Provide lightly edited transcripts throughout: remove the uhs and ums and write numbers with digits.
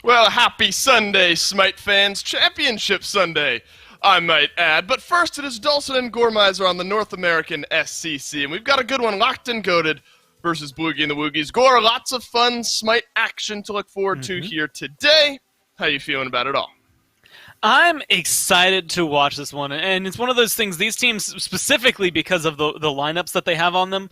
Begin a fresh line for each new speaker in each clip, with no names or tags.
Well, happy Sunday, SMITE fans. Championship Sunday, I might add. But first, it is Dawson and Gormizer on the North American SCC. And we've got a good one, Lockton Goaded versus Bloogy and the Woogys. Gore, lots of fun SMITE action to look forward to here today. How you feeling about it all?
I'm excited to watch this one, and it's one of those things, these teams, specifically because of the lineups that they have on them,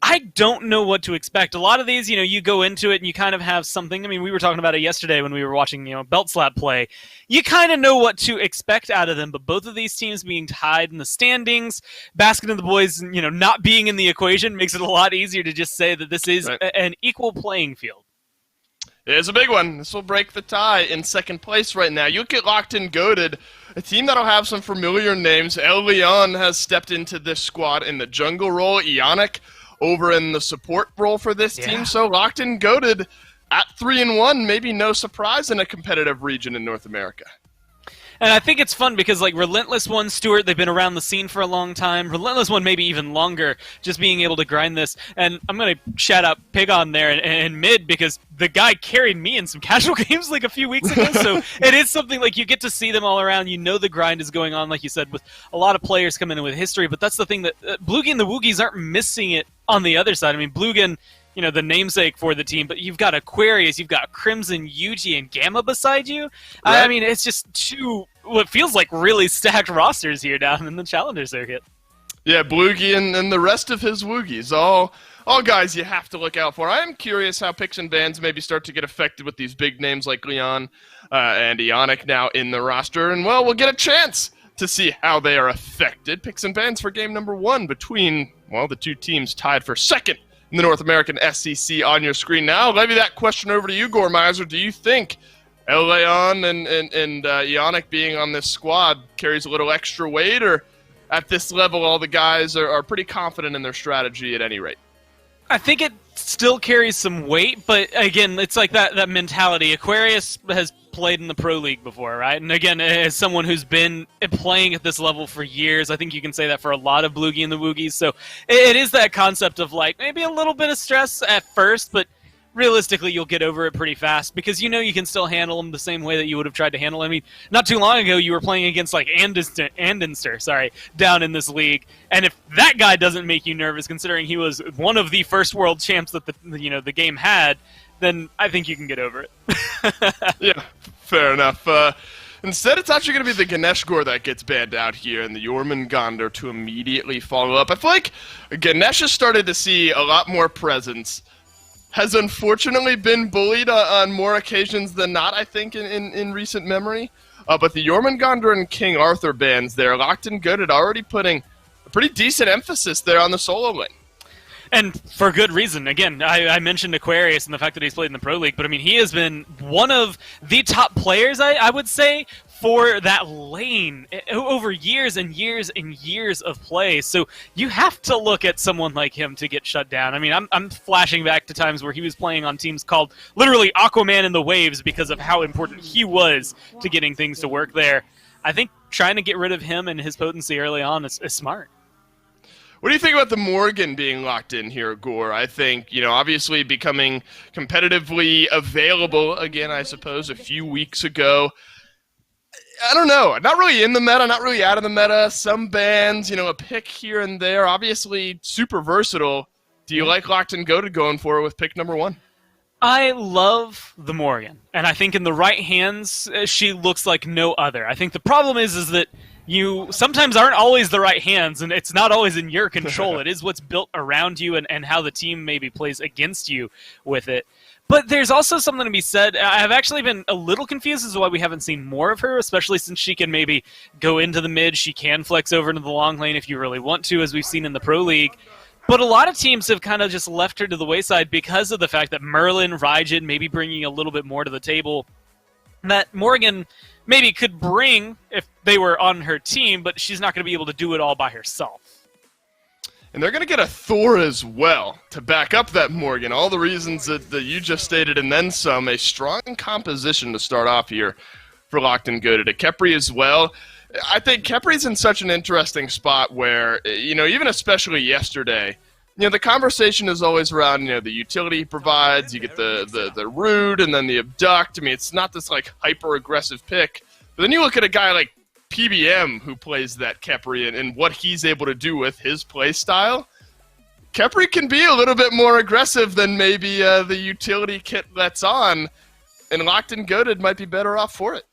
I don't know what to expect. A lot of these, you go into it and you kind of have something. I mean, we were talking about it yesterday when we were watching, Belt Slap play. You kind of know what to expect out of them, but both of these teams being tied in the standings, Basket and the boys, not being in the equation makes it a lot easier to just say that this is an equal playing field.
It's a big one. This will break the tie in second place right now. You look at Lockton Goaded, a team that'll have some familiar names. El Leon has stepped into this squad in the jungle role. Ionic over in the support role for this team. So Lockton Goaded at 3-1, maybe no surprise in a competitive region in North America.
And I think it's fun because, Relentless One, Stuart, they've been around the scene for a long time. Relentless One, maybe even longer, just being able to grind this. And I'm going to shout out Pig on there and Mid because the guy carried me in some casual games a few weeks ago. So it is something you get to see them all around. The grind is going on, like you said, with a lot of players coming in with history. But that's the thing that Bloogy and the Woogys aren't missing it on the other side. I mean, Bloogan, the namesake for the team, but you've got Aquarius, you've got Crimson, Yuji, and Gamma beside you. Right. I mean, it's just two, what feels like really stacked rosters here down in the Challenger circuit.
Yeah, Bloogy and the rest of his Woogys, all guys you have to look out for. I am curious how picks and bans maybe start to get affected with these big names like Leon and Ionic now in the roster, and we'll get a chance to see how they are affected. Picks and bans for game number 1 between, the two teams tied for second in the North American SCC on your screen now. I'll leave that question over to you, Gormizer. Do you think El Leon and Ionic being on this squad carries a little extra weight, or at this level all the guys are pretty confident in their strategy at any rate?
I think it still carries some weight, but again, it's like that mentality. Aquarius has played in the Pro League before, right? And again, as someone who's been playing at this level for years, I think you can say that for a lot of Bloogy and the Woogys. So it is that concept of maybe a little bit of stress at first, but realistically you'll get over it pretty fast because you can still handle them the same way that you would have tried to handle them. I mean, not too long ago you were playing against Andinster, down in this league, and if that guy doesn't make you nervous, considering he was one of the first world champs that the game had, then I think you can get over it.
Yeah, fair enough. Instead, it's actually going to be the Ganesh Gore that gets banned out here, and the Jormungandr to immediately follow up. I feel like Ganesh has started to see a lot more presence. Has unfortunately been bullied on more occasions than not, I think, in recent memory. But the Jormungandr and King Arthur bans there, Lockton Goaded already putting a pretty decent emphasis there on the solo lane.
And for good reason. Again, I mentioned Aquarius and the fact that he's played in the Pro League, but I mean, he has been one of the top players, I would say, for that lane over years and years and years of play. So you have to look at someone like him to get shut down. I mean, I'm flashing back to times where he was playing on teams called literally Aquaman and the Waves because of how important he was to getting things to work there. I think trying to get rid of him and his potency early on is smart.
What do you think about the Morgan being locked in here, Gore? I think, obviously becoming competitively available again, I suppose, a few weeks ago. I don't know. Not really in the meta, not really out of the meta. Some bans, a pick here and there. Obviously super versatile. Do you like Lockton Goaded going for it with pick number 1?
I love the Morgan, and I think in the right hands, she looks like no other. I think the problem is that you sometimes aren't always the right hands, and it's not always in your control. It is what's built around you and how the team maybe plays against you with it. But there's also something to be said. I've actually been a little confused as to why we haven't seen more of her, especially since she can maybe go into the mid. She can flex over into the long lane if you really want to, as we've seen in the Pro League. But a lot of teams have kind of just left her to the wayside because of the fact that Merlin, Raijin, maybe bringing a little bit more to the table that Morgan maybe could bring if they were on her team, but she's not going to be able to do it all by herself.
And they're going to get a Thor as well to back up that Morgan. All the reasons that you just stated and then some. A strong composition to start off here for Lockton Goaded. A Khepri as well. I think Kepri's in such an interesting spot where, even especially yesterday, the conversation is always around, the utility he provides. You get the root and then the abduct. I mean, it's not this, like, hyper-aggressive pick. But then you look at a guy like PBM who plays that Khepri and what he's able to do with his play style. Khepri can be a little bit more aggressive than maybe the utility kit lets on, and Lockton Goaded might be better off for it.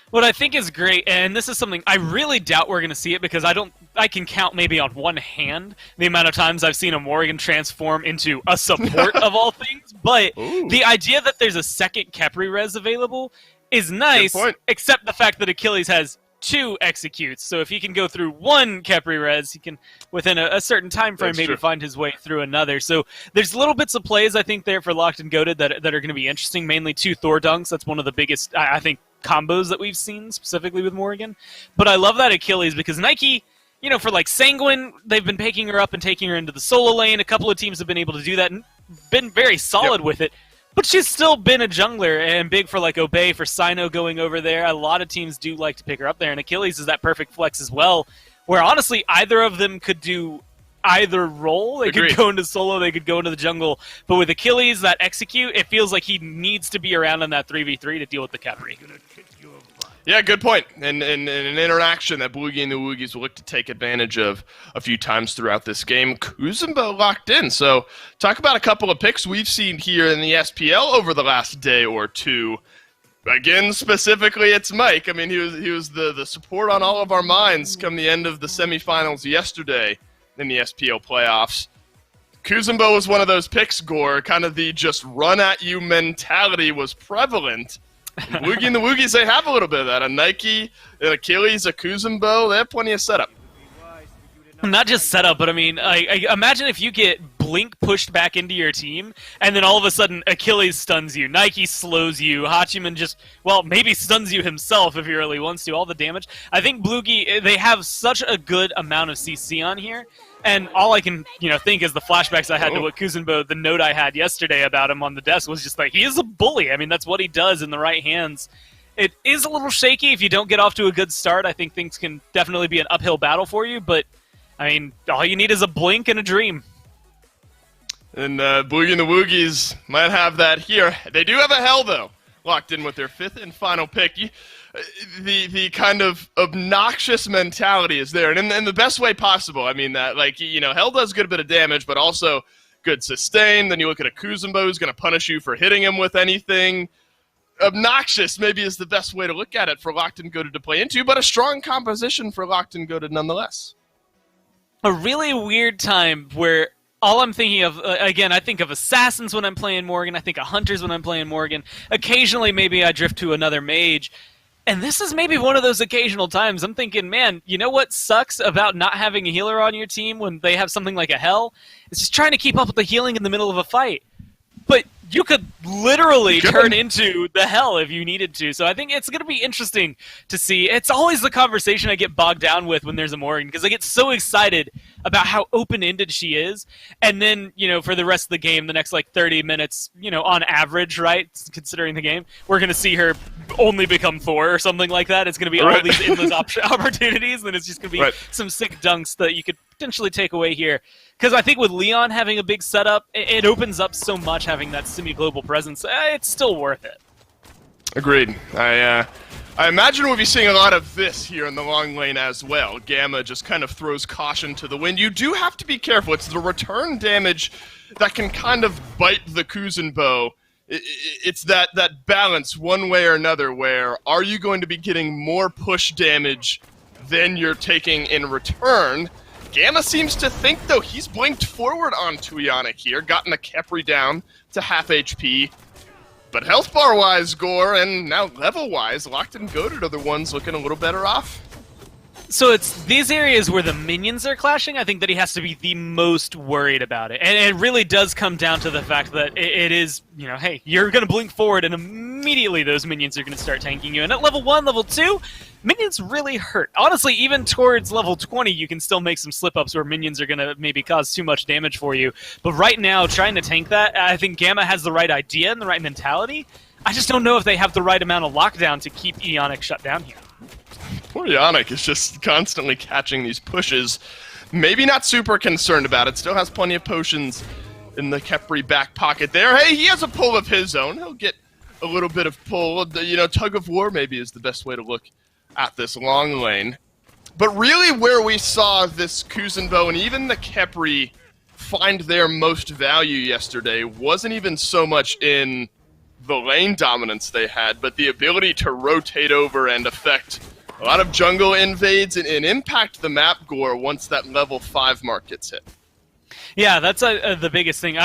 What I think is great, and this is something I really doubt we're going to see it because I can count maybe on one hand the amount of times I've seen a Morgan transform into a support of all things, but the idea that there's a second Khepri res available is nice, except the fact that Achilles has 2 executes. So if he can go through 1 Khepri res, he can, within a certain time frame, maybe find his way through another. So there's little bits of plays, I think, there for Lockton Goaded that are going to be interesting, mainly 2 Thor dunks. That's one of the biggest, I think, combos that we've seen, specifically with Morgan. But I love that Achilles because Nike, for like Sanguine, they've been picking her up and taking her into the solo lane. A couple of teams have been able to do that and been very solid with it. But she's still been a jungler and big for like Obey, for Sino going over there. A lot of teams do like to pick her up there, and Achilles is that perfect flex as well, where honestly either of them could do either role. They could go into solo, they could go into the jungle. But with Achilles, that execute, it feels like he needs to be around in that 3v3 to deal with the Khepri.
Yeah, good point. And an interaction that Bloogy and the Woogys will look to take advantage of a few times throughout this game. Kuzumbo locked in. So talk about a couple of picks we've seen here in the SPL over the last day or two. Again, specifically, it's Mike. I mean, he was the support on all of our minds come the end of the semifinals yesterday in the SPL playoffs. Kuzumbo was one of those picks, Gore. Kind of the just run-at-you mentality was prevalent. Bloogy and the Woogys, they have a little bit of that. A Nike, an Achilles, a Kuzumbo, they have plenty of setup.
Not just setup, but I mean, I imagine if you get Blink pushed back into your team, and then all of a sudden Achilles stuns you, Nike slows you, Hachiman just, maybe stuns you himself if he really wants to, all the damage. I think Bloogy, they have such a good amount of CC on here, and all I can, think is the flashbacks I had to what Kuzumbo, the note I had yesterday about him on the desk was just like, he is a bully. I mean, that's what he does in the right hands. It is a little shaky if you don't get off to a good start. I think things can definitely be an uphill battle for you, but I mean, all you need is a blink and a dream.
And Bloogy and the Woogys might have that here. They do have a Hell, though, locked in with their 5th and final pick. The kind of obnoxious mentality is there, and in the best way possible. I mean, that, like, Hell does a good bit of damage, but also good sustain. Then you look at a Kuzumbo who's going to punish you for hitting him with anything. Obnoxious maybe is the best way to look at it for Lockton Goaded to play into, but a strong composition for Lockton Goaded nonetheless.
A really weird time where all I'm thinking of, again, I think of Assassins when I'm playing Morgan, I think of Hunters when I'm playing Morgan. Occasionally maybe I drift to another Mage. And this is maybe one of those occasional times I'm thinking, man, you know what sucks about not having a healer on your team when they have something like a Hell? It's just trying to keep up with the healing in the middle of a fight. But you could literally turn into the Hell if you needed to. So I think it's going to be interesting to see. It's always the conversation I get bogged down with when there's a Morgan, because I get so excited about how open-ended she is. And then, for the rest of the game, the next, 30 minutes, on average, right, considering the game, we're going to see her only become Thor or something like that. It's going to be all these endless opportunities, and it's just going to be some sick dunks that you could potentially take away here. Because I think with Leon having a big setup, it opens up so much having that semi-global presence. It's still worth it.
Agreed. I imagine we'll be seeing a lot of this here in the long lane as well. Gamma just kind of throws caution to the wind. You do have to be careful. It's the return damage that can kind of bite the Kuzumbo. It's that balance one way or another where are you going to be getting more push damage than you're taking in return? Gamma seems to think, though, he's blinked forward on Tuyannic here, gotten the Khepri down to half HP. But health bar-wise, Gore, and now level-wise, Lockton Goaded are the ones looking a little better off.
So it's these areas where the minions are clashing, I think that he has to be the most worried about it. And it really does come down to the fact that it is, hey, you're going to blink forward and immediately those minions are going to start tanking you. And at level 1, level 2, minions really hurt. Honestly, even towards level 20, you can still make some slip-ups where minions are going to maybe cause too much damage for you. But right now, trying to tank that, I think Gamma has the right idea and the right mentality. I just don't know if they have the right amount of lockdown to keep Ionic shut down here.
Poor Ionic is just constantly catching these pushes. maybe not super concerned about it. Still has plenty of potions in the Khepri back pocket there. Hey, he has a pull of his own. He'll get a little bit of pull. Tug of war maybe is the best way to look at this long lane. But really where we saw this Kuzenbo and even the Khepri find their most value yesterday wasn't even so much in the lane dominance they had, but the ability to rotate over and affect a lot of jungle invades and impact the map gore once that level 5 mark gets hit.
Yeah, that's the biggest thing.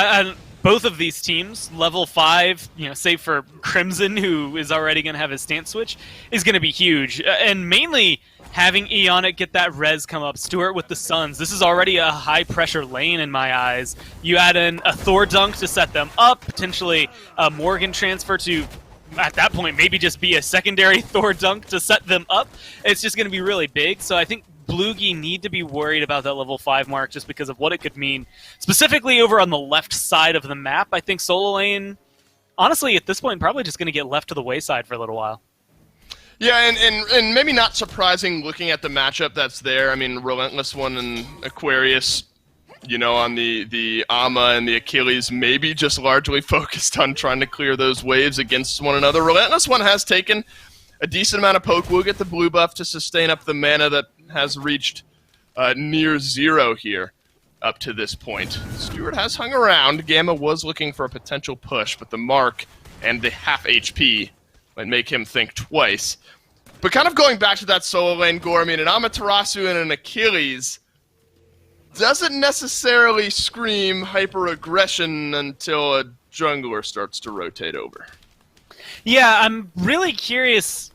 Both of these teams, level 5, save for Crimson, who is already going to have his stance switch, is going to be huge. And mainly having Ionic get that res come up, Stuart with the Suns. This is already a high-pressure lane in my eyes. You add in a Thor dunk to set them up, potentially a Morgan transfer to, at that point, maybe just be a secondary Thor dunk to set them up. It's just going to be really big. So I think Bloogy need to be worried about that level 5 mark just because of what it could mean. Specifically over on the left side of the map, I think solo lane, honestly, at this point, probably just going to get left to the wayside for a little while.
Yeah, and maybe not surprising looking at the matchup that's there. I mean, Relentless One and Aquarius, on the Ama and the Achilles, maybe just largely focused on trying to clear those waves against one another. Relentless One has taken a decent amount of poke. We'll get the blue buff to sustain up the mana that has reached near 0 here up to this point. Stuart has hung around. Gamma was looking for a potential push, but the mark and the half HP might make him think twice. But kind of going back to that solo lane gore, I mean, an Amaterasu and an Achilles doesn't necessarily scream hyper-aggression until a jungler starts to rotate over.
Yeah, I'm really curious.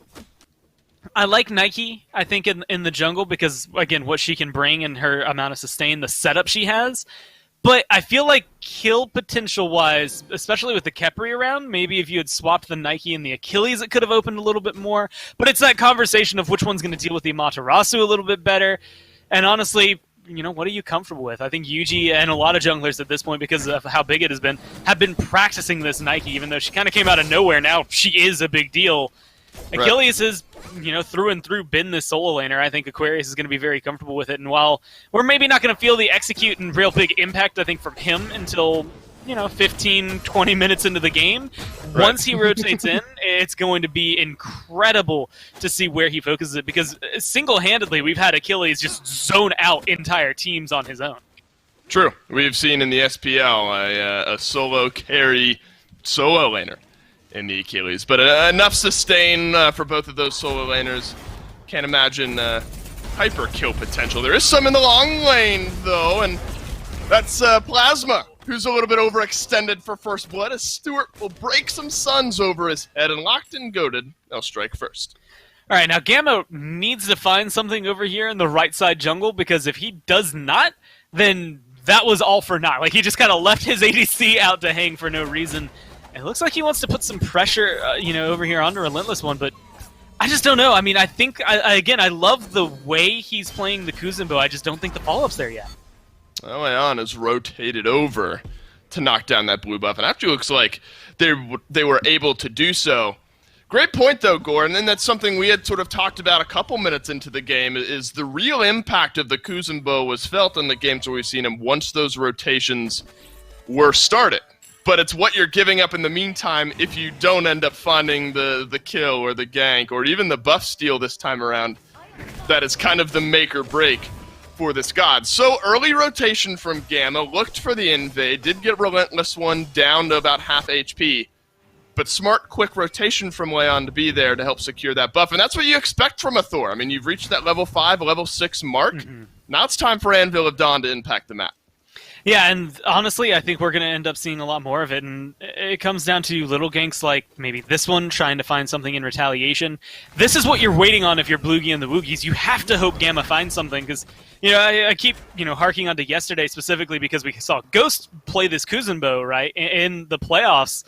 I like Nike, I think, in the jungle because, again, what she can bring and her amount of sustain, the setup she has. But I feel like kill potential-wise, especially with the Khepri around, maybe if you had swapped the Nike and the Achilles, it could have opened a little bit more. But it's that conversation of which one's going to deal with the Amaterasu a little bit better. And honestly, what are you comfortable with? I think Yuji and a lot of junglers at this point, because of how big it has been, have been practicing this Nike, even though she kind of came out of nowhere. Now she is a big deal. Right. Achilles has, through and through been this solo laner. I think Aquarius is going to be very comfortable with it. And while we're maybe not going to feel the execute and real big impact, I think, from him until, 15, 20 minutes into the game, right. Once he rotates in, it's going to be incredible to see where he focuses it. Because single-handedly, we've had Achilles just zone out entire teams on his own.
True. We've seen in the SPL a solo carry solo laner in the Achilles. But enough sustain for both of those solo laners. Can't imagine hyper kill potential. There is some in the long lane, though, and that's Plasma, who's a little bit overextended for first blood, as Stuart will break some suns over his head, and Lockton Goaded, they'll strike first.
All right, now Gamma needs to find something over here in the right side jungle, because if he does not, then that was all for naught. Like, he just kind of left his ADC out to hang for no reason. It looks like he wants to put some pressure, over here on the Relentless One, but I just don't know. I mean, I think, I love the way he's playing the Kuzenbo. I just don't think the follow-up's there yet.
Well, Aeon has rotated over to knock down that blue buff, and actually looks like they were able to do so. Great point, though, Gordon, and that's something we had sort of talked about a couple minutes into the game, is the real impact of the Kuzenbo was felt in the games where we've seen him once those rotations were started. But it's what you're giving up in the meantime if you don't end up finding the kill or the gank or even the buff steal this time around. That is kind of the make or break for this god. So early rotation from Gamma, looked for the invade, did get Relentless One down to about half HP. But smart, quick rotation from Leon to be there to help secure that buff. And that's what you expect from a Thor. I mean, you've reached that level 5, level 6 mark. Mm-hmm. Now it's time for Anvil of Dawn to impact the map.
Yeah, and honestly, I think we're going to end up seeing a lot more of it, and it comes down to little ganks like maybe this one, trying to find something in retaliation. This is what you're waiting on if you're Bloogy and the Woogys. You have to hope Gamma finds something, because, I keep, harking on to yesterday specifically because we saw Ghost play this Kuzenbo, right, in the playoffs.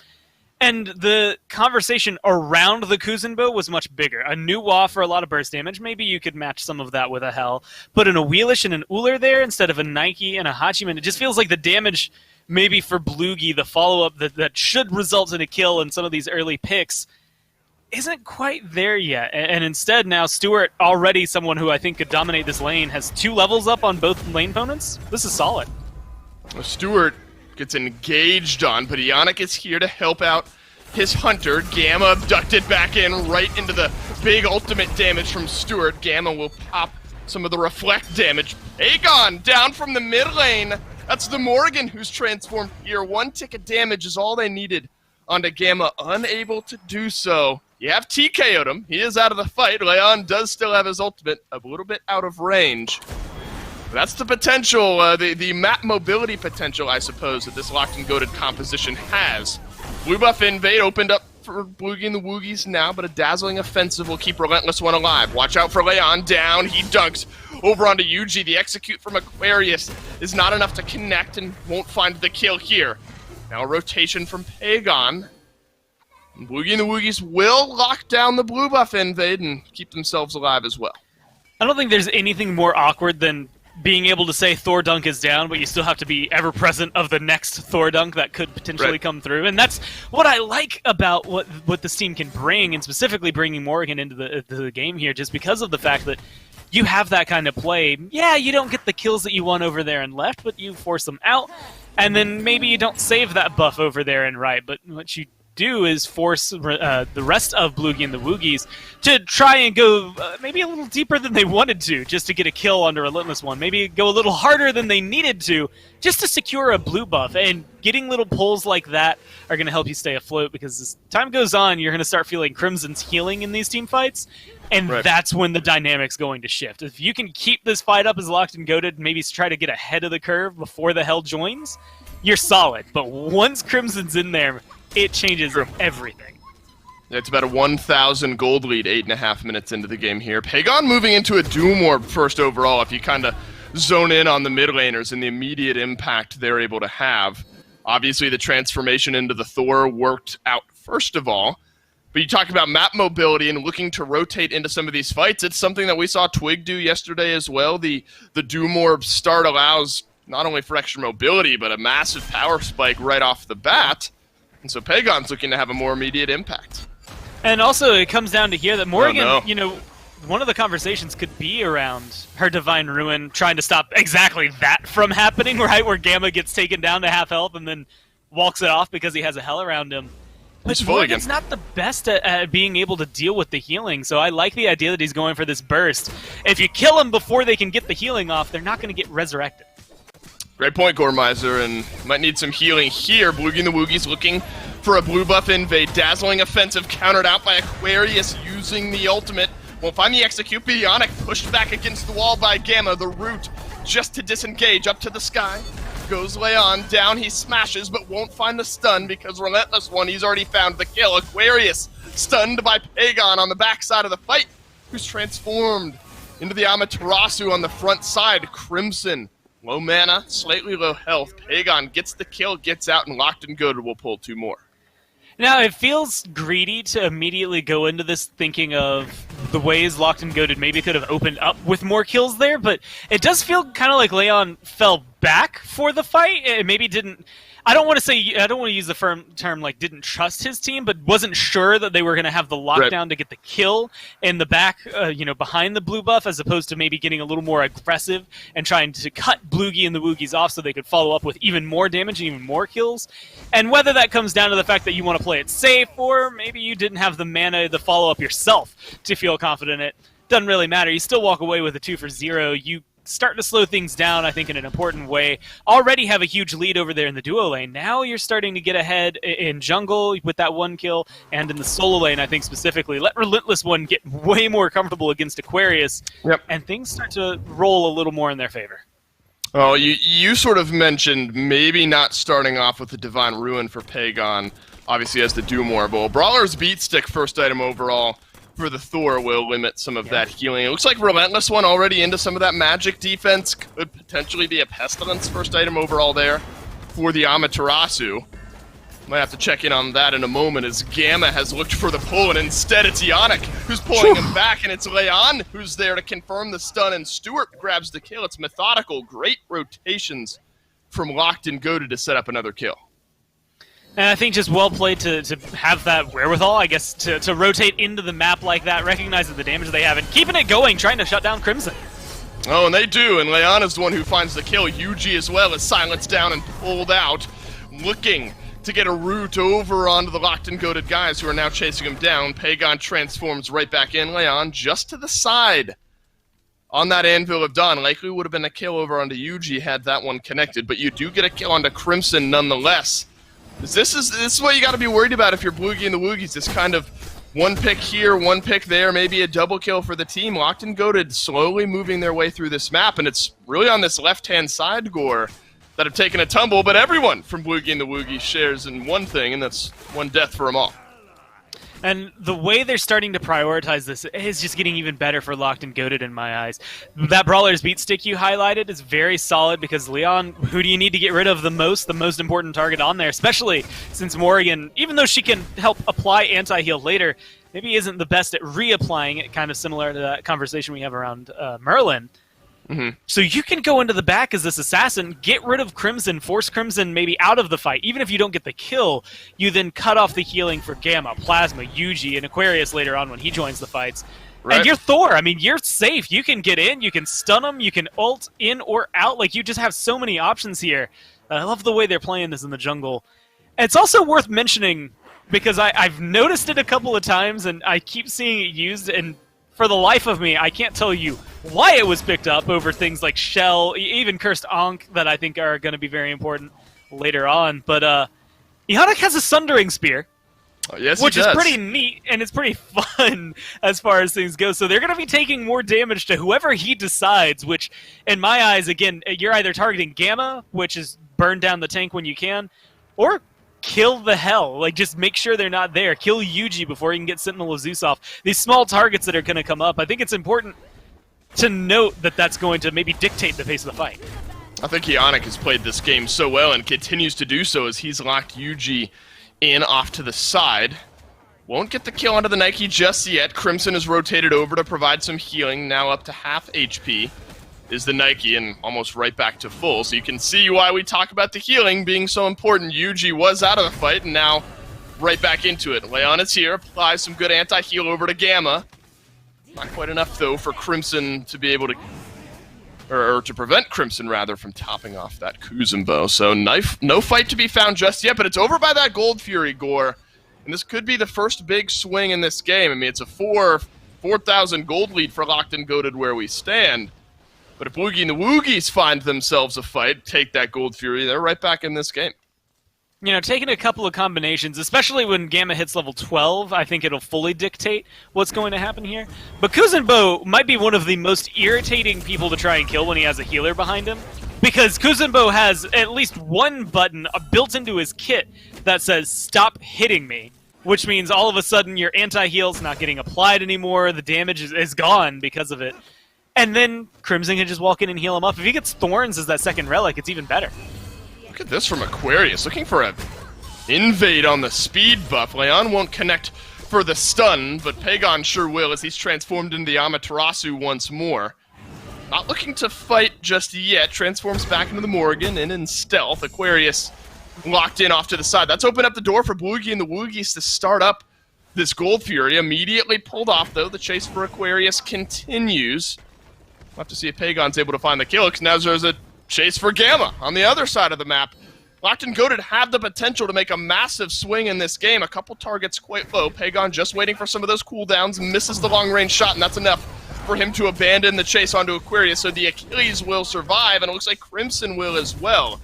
And the conversation around the Kuzenbo was much bigger. A new Wa for a lot of burst damage. Maybe you could match some of that with a Hell. But an Awelish and an Uller there instead of a Nike and a Hachiman, it just feels like the damage maybe for Bloogy, the follow-up that should result in a kill in some of these early picks, isn't quite there yet. And instead now Stewart, already someone who I think could dominate this lane, has 2 levels up on both lane opponents. This is solid.
Well, Stewart gets engaged on, but Ionic is here to help out his Hunter. Gamma abducted back in right into the big ultimate damage from Stewart. Gamma will pop some of the reflect damage. Aegon down from the mid lane. That's the Morgan who's transformed here. 1 tick of damage is all they needed onto Gamma, unable to do so. You have TKO'd him. He is out of the fight. Leon does still have his ultimate, a little bit out of range. That's the potential, the map mobility potential, I suppose, that this Lockton Goaded composition has. Blue buff invade opened up for Bloogy and the Woogys now, but a dazzling offensive will keep Relentless One alive. Watch out for Leon, down, he dunks over onto Yuji. The execute from Aquarius is not enough to connect and won't find the kill here. Now a rotation from Pagon. Bloogy and the Woogys will lock down the blue buff invade and keep themselves alive as well.
I don't think there's anything more awkward than being able to say Thor dunk is down, but you still have to be ever present of the next Thor dunk that could potentially come through. And that's what I like about what this team can bring, and specifically bringing Morgan into the game here, just because of the fact that you have that kind of play. Yeah, you don't get the kills that you want over there and left, but you force them out, and then maybe you don't save that buff over there and right, but what you do is force the rest of Bloogy and the Woogys to try and go maybe a little deeper than they wanted to, just to get a kill on the Relentless One. Maybe go a little harder than they needed to, just to secure a blue buff. And getting little pulls like that are going to help you stay afloat, because as time goes on, you're going to start feeling Crimson's healing in these team fights, and that's when the dynamic's going to shift. If you can keep this fight up as Lockton Goaded, maybe try to get ahead of the curve before the hell joins, you're solid. But once Crimson's in there, it changes everything.
It's about a 1,000 gold lead, 8.5 minutes into the game here. Pagon moving into a Doom Orb first overall, if you kind of zone in on the mid laners and the immediate impact they're able to have. Obviously, the transformation into the Thor worked out first of all. But you talk about map mobility and looking to rotate into some of these fights. It's something that we saw Twig do yesterday as well. The Doom Orb start allows not only for extra mobility, but a massive power spike right off the bat. And so Pagon's looking to have a more immediate impact.
And also, it comes down to here that Morgan, you know, one of the conversations could be around her Divine Ruin trying to stop exactly that from happening, right? Where Gamma gets taken down to half health and then walks it off because he has a hell around him. But Morgan's not the best at being able to deal with the healing, so I like the idea that he's going for this burst. If you kill him before they can get the healing off, they're not going to get resurrected.
Great point, Goremizer, and might need some healing here. Bloogy and the Woogys looking for a blue buff invade. Dazzling offensive countered out by Aquarius using the ultimate. Won't find the execute. Bionic pushed back against the wall by Gamma. The root just to disengage up to the sky. Goes Leon down. He smashes, but won't find the stun because Relentless One, he's already found the kill. Aquarius stunned by Pagon on the backside of the fight, who's transformed into the Amaterasu on the front side. Crimson. Low mana, slightly low health. Pagon gets the kill, gets out, and Lockton Goaded will pull 2 more.
Now, it feels greedy to immediately go into this thinking of the ways Lockton Goaded maybe could have opened up with more kills there, but it does feel kind of like Leon fell back for the fight. It maybe didn't... I don't want to use the firm term like didn't trust his team, but wasn't sure that they were going to have the lockdown to get the kill in the back, behind the blue buff, as opposed to maybe getting a little more aggressive and trying to cut Bloogy and the Woogys off so they could follow up with even more damage and even more kills. And whether that comes down to the fact that you want to play it safe, or maybe you didn't have the mana to follow up yourself to feel confident in it, doesn't really matter. You still walk away with a 2 for 0. You start to slow things down, I think, in an important way. Already have a huge lead over there in the duo lane. Now you're starting to get ahead in jungle with that 1 kill, and in the solo lane, I think specifically. Let Relentless One get way more comfortable against Aquarius, and things start to roll a little more in their favor.
Oh, you sort of mentioned maybe not starting off with the Divine Ruin for Pagon, obviously as the Doom Orb. Well, Brawler's Beat Stick, first item overall for the Thor, will limit some of that healing. It looks like Relentless One already into some of that magic defense. Could potentially be a Pestilence first item overall there for the Amaterasu. Might have to check in on that in a moment, as Gamma has looked for the pull, and instead it's Ionic who's pulling him back, and it's Leon who's there to confirm the stun, and Stewart grabs the kill. It's methodical, great rotations from Lockton Goaded to set up another kill.
And I think just well played to have that wherewithal, I guess, to rotate into the map like that, recognizing the damage they have, and keeping it going, trying to shut down Crimson.
Oh, and they do, and Leon is the one who finds the kill. Yuji as well is silenced down and pulled out, looking to get a route over onto the Lockton Goaded guys who are now chasing him down. Pagon transforms right back in. Leon just to the side on that Anvil of Dawn. Likely would have been a kill over onto Yuji had that one connected, but you do get a kill onto Crimson nonetheless. This is what you got to be worried about if you're Bloogy and the Woogys. This kind of one pick here, one pick there, maybe a double kill for the team. Lockton Goaded slowly moving their way through this map, and it's really on this left-hand side, Gore, that have taken a tumble, but everyone from Bloogy and the Woogys shares in one thing, and that's one death for them all.
And the way they're starting to prioritize this is just getting even better for Lockton Goaded in my eyes. That Brawler's Beat Stick you highlighted is very solid because Leon, who do you need to get rid of the most important target on there, especially since Morrigan, even though she can help apply anti-heal later, maybe isn't the best at reapplying it, kind of similar to that conversation we have around Merlin.
Mm-hmm.
So you can go into the back as this assassin, get rid of Crimson, force Crimson maybe out of the fight. Even if you don't get the kill, you then cut off the healing for Gamma, Plasma, Yuji, and Aquarius later on when he joins the fights. Right. And you're Thor. I mean, you're safe. You can get in, you can stun him, you can ult in or out. Like, you just have so many options here. I love the way they're playing this in the jungle. And it's also worth mentioning, because I've noticed it a couple of times, and I keep seeing it used, and for the life of me, I can't tell you why it was picked up over things like Shell, even Cursed Ankh, that I think are going to be very important later on. But Ionic has a Sundering Spear,
yes,
which is pretty neat, and it's pretty fun as far as things go. So they're going to be taking more damage to whoever he decides, which, in my eyes, again, you're either targeting Gamma, which is burn down the tank when you can, or kill the hell. Like, just make sure they're not there. Kill Yuji before you can get Sentinel of Zeus off. These small targets that are going to come up, I think it's important to note that that's going to maybe dictate the pace of the fight.
I think Ionic has played this game so well and continues to do so as he's locked Yuji in off to the side. Won't get the kill onto the Nike just yet. Crimson is rotated over to provide some healing, now up to half HP. Is the Nike and almost right back to full. So you can see why we talk about the healing being so important. Yuji was out of the fight and now right back into it. Leon is here, applies some good anti-heal over to Gamma. Not quite enough, though, for Crimson to be able to, or to prevent Crimson, rather, from topping off that Kuzumbo. So no fight to be found just yet, but it's over by that Gold Fury, Gore. And this could be the first big swing in this game. I mean, it's a 4,000 gold lead for Lockton Goaded where we stand. But if Bloogy and the Woogys find themselves a fight, take that Gold Fury, they're right back in this game.
You know, taking a couple of combinations, especially when Gamma hits level 12, I think it'll fully dictate what's going to happen here. But Kuzumbo might be one of the most irritating people to try and kill when he has a healer behind him. Because Kuzumbo has at least one button built into his kit that says, "Stop hitting me." Which means all of a sudden your anti-heal's not getting applied anymore, the damage is gone because of it. And then Crimson can just walk in and heal him up. If he gets Thorns as that second relic, it's even better.
Look at this from Aquarius, looking for a invade on the speed buff. Leon won't connect for the stun, but Pagon sure will as he's transformed into the Amaterasu once more. Not looking to fight just yet, transforms back into the Morrigan and in stealth. Aquarius locked in off to the side. That's opened up the door for Bloogy and the Woogys to start up this Gold Fury. Immediately pulled off, though. The chase for Aquarius continues. We'll have to see if Pagon's able to find the kill, because now there's a chase for Gamma on the other side of the map. Lockton Goaded have the potential to make a massive swing in this game. A couple targets quite low. Pagon just waiting for some of those cooldowns, misses the long-range shot, and that's enough for him to abandon the chase onto Aquarius. So the Achilles will survive, and it looks like Crimson will as well.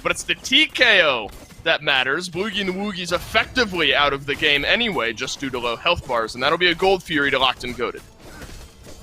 But it's the TKO that matters. Bloogy and the Woogys effectively out of the game anyway, just due to low health bars, and that'll be a Gold Fury to Lockton Goaded.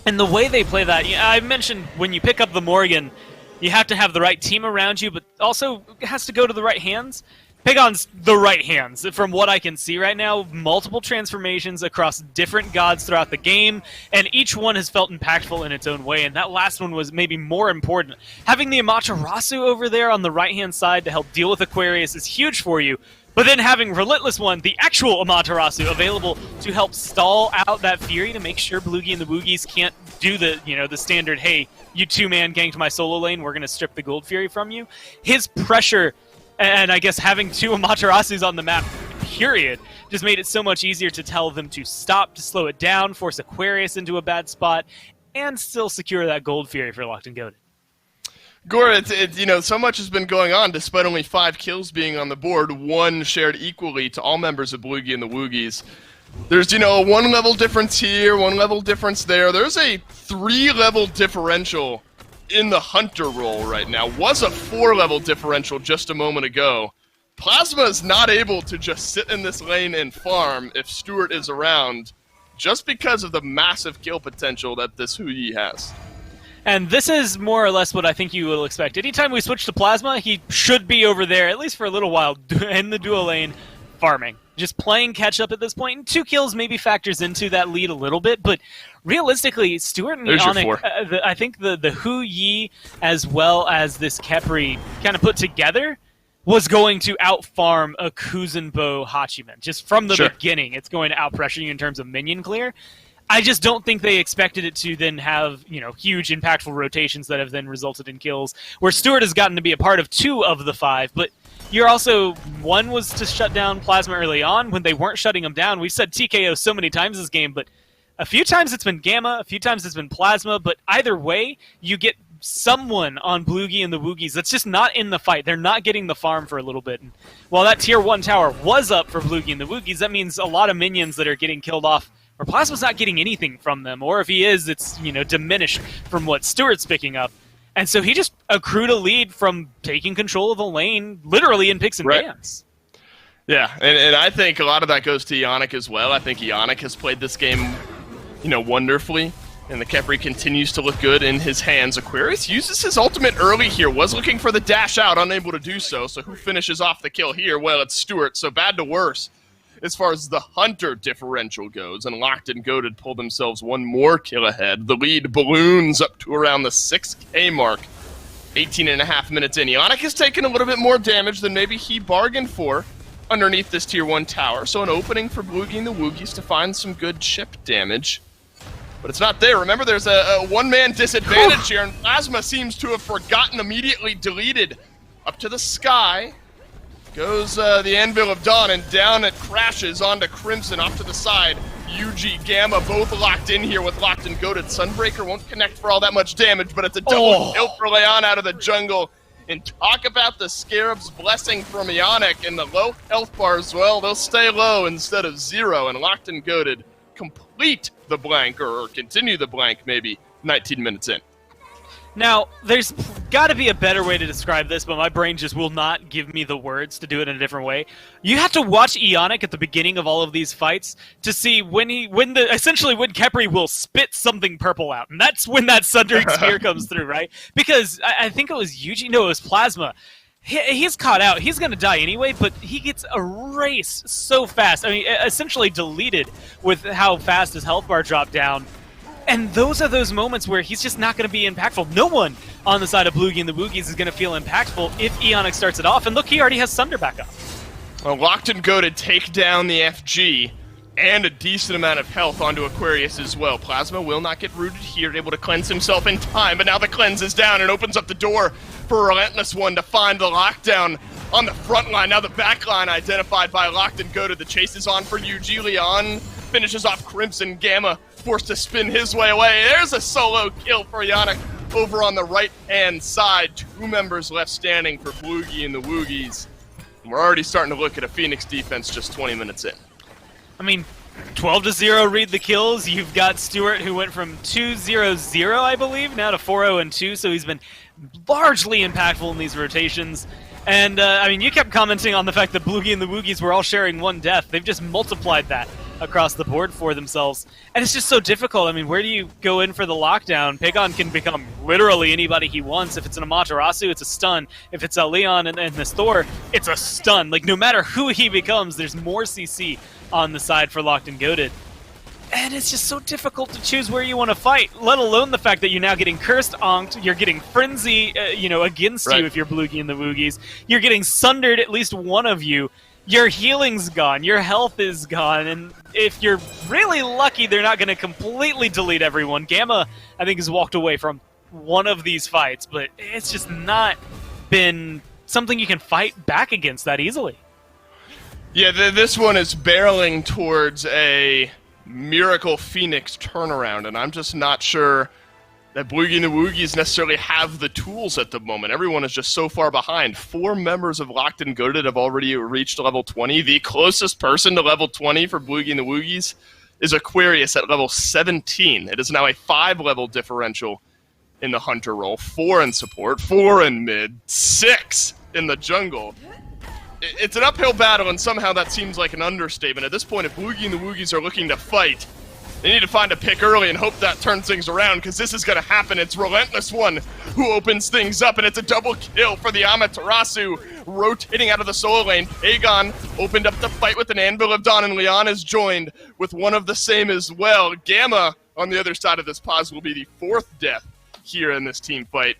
And the way they play that, I mentioned when you pick up the Morrigan, you have to have the right team around you, but also it has to go to the right hands. Pagon's the right hands. From what I can see right now, multiple transformations across different gods throughout the game, and each one has felt impactful in its own way, and that last one was maybe more important. Having the Amaterasu over there on the right-hand side to help deal with Aquarius is huge for you, but then having Relentless One, the actual Amaterasu, available to help stall out that Fury to make sure Bloogy and the Woogys can't do the standard, hey, you two-man ganked my solo lane, we're going to strip the Gold Fury from you. His pressure And I guess having 2 Amaterasus on the map, period, just made it so much easier to tell them to stop, to slow it down, force Aquarius into a bad spot, and still secure that Gold Fury for Lockton Goaded.
Gore, so much has been going on despite only 5 kills being on the board, 1 shared equally to all members of Bloogy and the Woogys. There's, a 1 level difference here, 1 level difference there. There's a 3 level differential in the Hunter role right now. Was a 4 level differential just a moment ago. Plasma is not able to just sit in this lane and farm if Stuart is around, just because of the massive kill potential that this Hui has.
And this is more or less what I think you will expect. Anytime we switch to Plasma, he should be over there, at least for a little while, in the duo lane, farming. Just playing catch-up at this point. And 2 kills maybe factors into that lead a little bit, but realistically, Stuart and Ionic, I think the Hu Yi as well as this Khepri kind of put together was going to out-farm a Kuzenbo Hachiman. Just from the beginning, it's going to out-pressure you in terms of minion clear. I just don't think they expected it to then have, huge impactful rotations that have then resulted in kills, where Stuart has gotten to be a part of 2 of the 5, but you're also, 1 was to shut down Plasma early on when they weren't shutting him down. We've said TKO so many times this game, but a few times it's been Gamma, a few times it's been Plasma, but either way, you get someone on Bloogy and the Woogys that's just not in the fight. They're not getting the farm for a little bit. And while that tier 1 tower was up for Bloogy and the Woogys, that means a lot of minions that are getting killed off or Plasma's not getting anything from them, or if he is, it's, diminished from what Stuart's picking up. And so he just accrued a lead from taking control of the lane, literally in picks and bans.
Yeah, and I think a lot of that goes to Ionic as well. I think Ionic has played this game, wonderfully, and the Khepri continues to look good in his hands. Aquarius uses his ultimate early here, was looking for the dash out, unable to do so, so who finishes off the kill here? Well, it's Stuart, so bad to worse as far as the Hunter differential goes, and Lockton Goaded pull themselves 1 more kill ahead. The lead balloons up to around the 6K mark. 18.5 minutes in. Ionic has taken a little bit more damage than maybe he bargained for underneath this tier 1 tower, so an opening for Bloogy and the Woogys to find some good chip damage. But it's not there. Remember, there's a 1-man disadvantage here, and Plasma seems to have forgotten, immediately deleted. Up to the sky goes the Anvil of Dawn, and down it crashes onto Crimson off to the side. UG, Gamma, both locked in here with Lockton Goaded. Sunbreaker won't connect for all that much damage, but it's a double kill for Leon out of the jungle. And talk about the Scarab's blessing from Ionic, and the low health bars, well, they'll stay low instead of 0, and Lockton Goaded complete the blank, or continue the blank maybe, 19 minutes in.
Now, there's got to be a better way to describe this, but my brain just will not give me the words to do it in a different way. You have to watch Ionic at the beginning of all of these fights to see essentially when Khepri will spit something purple out, and that's when that Sundering Spear comes through, right? Because I think it was Yuji, no, it was Plasma. He's caught out. He's going to die anyway, but he gets erased so fast. I mean, essentially deleted with how fast his health bar dropped down. And those are those moments where he's just not going to be impactful. No one on the side of Bloogy and the Woogys is going to feel impactful if Ionic starts it off. And look, he already has Sunder back up.
Well, Lockton Goaded take down the FG and a decent amount of health onto Aquarius as well. Plasma will not get rooted here, able to cleanse himself in time, but now the cleanse is down and opens up the door for a Relentless One to find the lockdown on the front line. Now the back line identified by Lockton Goaded. The chase is on for UG. Leon finishes off Crimson. Gamma forced to spin his way away. There's a solo kill for Ionic over on the right-hand side. 2 members left standing for Bloogy and the Woogys. We're already starting to look at a Phoenix defense just 20 minutes in.
I mean, 12-0 read the kills. You've got Stuart, who went from 2-0-0, I believe, now to 4-0-2, so he's been largely impactful in these rotations. And, I mean, you kept commenting on the fact that Bloogy and the Woogys were all sharing 1 death. They've just multiplied that across the board for themselves. And it's just so difficult. I mean, where do you go in for the lockdown? Pagon can become literally anybody he wants. If it's an Amaterasu, it's a stun. If it's a Leon and this Thor, it's a stun. Like, no matter who he becomes, there's more CC on the side for Lockton Goaded. And it's just so difficult to choose where you want to fight, let alone the fact that you're now getting Cursed Onked, you're getting Frenzy, against you if you're Bloogy and the Woogys. You're getting Sundered, at least one of you. Your healing's gone, your health is gone, and if you're really lucky, they're not going to completely delete everyone. Gamma, I think, has walked away from one of these fights, but it's just not been something you can fight back against that easily.
Yeah, this one is barreling towards a Miracle Phoenix turnaround, and I'm just not sure that Bloogy and the Woogys necessarily have the tools at the moment. Everyone is just so far behind. 4 members of Lockton Goaded have already reached level 20. The closest person to level 20 for Bloogy and the Woogys is Aquarius at level 17. It is now a 5-level differential in the Hunter role, 4 in support, 4 in mid, 6 in the jungle. It's an uphill battle, and somehow that seems like an understatement. At this point, if Bloogy and the Woogys are looking to fight, they need to find a pick early and hope that turns things around, because this is going to happen. It's Relentless One who opens things up, and it's a double kill for the Amaterasu, rotating out of the solo lane. Aegon opened up the fight with an Anvil of Dawn, and Leon is joined with one of the same as well. Gamma, on the other side of this pause, will be the 4th death here in this team fight.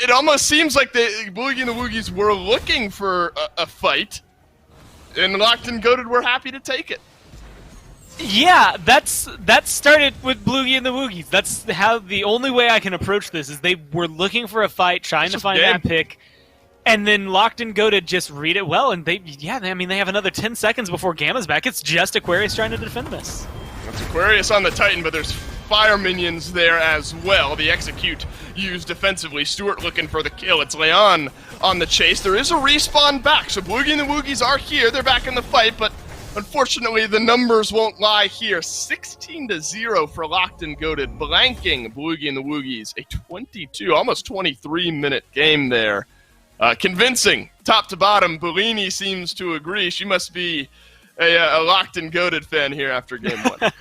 It almost seems like the Bloogy and the Woogys were looking for a fight, and Lockton Goaded were happy to take it.
Yeah, that started with Bloogy and the Woogys. That's how the only way I can approach this is they were looking for a fight, trying to find that pick, and then Lockton Goaded just read it well, and they have another 10 seconds before Gamma's back. It's just Aquarius trying to defend this.
That's Aquarius on the Titan, but there's fire minions there as well. The execute used defensively. Stewart looking for the kill. It's Leon on the chase. There is a respawn back, so Bloogy and the Woogys are here. They're back in the fight, but unfortunately the numbers won't lie here. 16-0 for Lockton Goaded, blanking Bloogy and the Woogys. A 22, almost 23-minute game there. Convincing, top to bottom. Bellini seems to agree. She must be a Lockton Goaded fan here after game 1.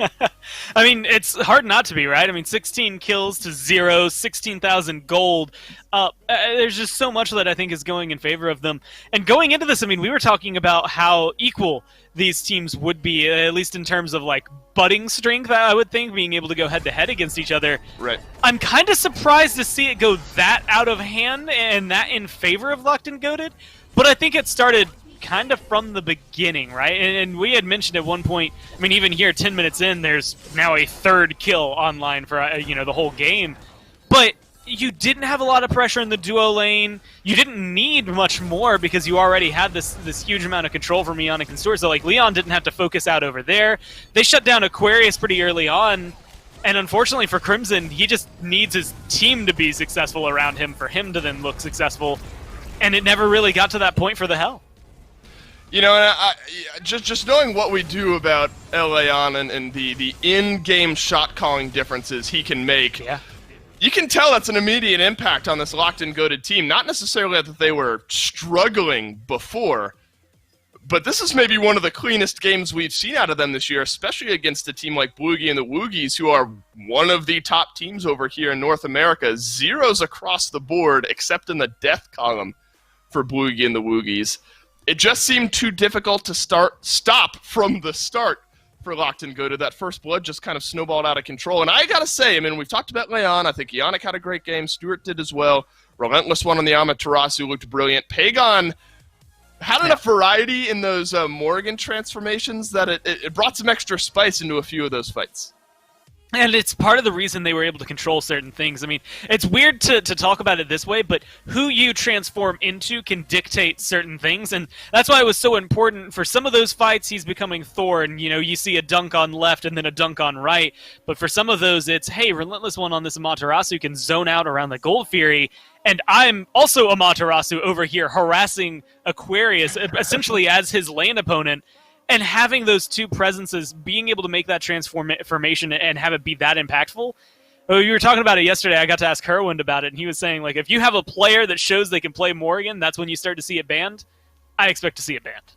I mean, it's hard not to be, right? I mean, 16 kills to 0, 16,000 gold. There's just so much that I think is going in favor of them. And going into this, I mean, we were talking about how equal these teams would be, at least in terms of, like, budding strength, I would think, being able to go head-to-head against each other.
Right.
I'm kind of surprised to see it go that out of hand and that in favor of Lockton Goaded, but I think it started kind of from the beginning, right? And we had mentioned at one point, I mean, even here, 10 minutes in, there's now a 3rd kill online for, the whole game. But you didn't have a lot of pressure in the duo lane. You didn't need much more because you already had this huge amount of control from Ionic and Stewart. So, like, Leon didn't have to focus out over there. They shut down Aquarius pretty early on. And unfortunately for Crimson, he just needs his team to be successful around him for him to then look successful. And it never really got to that point for the Hell.
You know, and just knowing what we do about Leon and the in-game shot-calling differences he can make, you can tell that's an immediate impact on this Lockton Goaded team. Not necessarily that they were struggling before, but this is maybe one of the cleanest games we've seen out of them this year, especially against a team like Bloogy and the Woogys, who are one of the top teams over here in North America. 0s across the board, except in the death column for Bloogy and the Woogys. It just seemed too difficult to stop from the start for Lockton Goaded. That first blood just kind of snowballed out of control. And I gotta say, I mean, we've talked about Leon. I think Ionic had a great game. Stewart did as well. Relentless One on the Amaterasu looked brilliant. Pagon had enough variety in those Morgan transformations that it brought some extra spice into a few of those fights.
And it's part of the reason they were able to control certain things. I mean, it's weird to talk about it this way, but who you transform into can dictate certain things, and that's why it was so important. For some of those fights, he's becoming Thor, and, you see a dunk on left and then a dunk on right, but for some of those, it's, hey, Relentless One on this Amaterasu can zone out around the Gold Fury, and I'm also Amaterasu over here harassing Aquarius, essentially as his lane opponent. And having those two presences, being able to make that transformation and have it be that impactful. We were talking about it yesterday. I got to ask Herwind about it, and he was saying, like, if you have a player that shows they can play Morgan, that's when you start to see it banned. I expect to see it banned.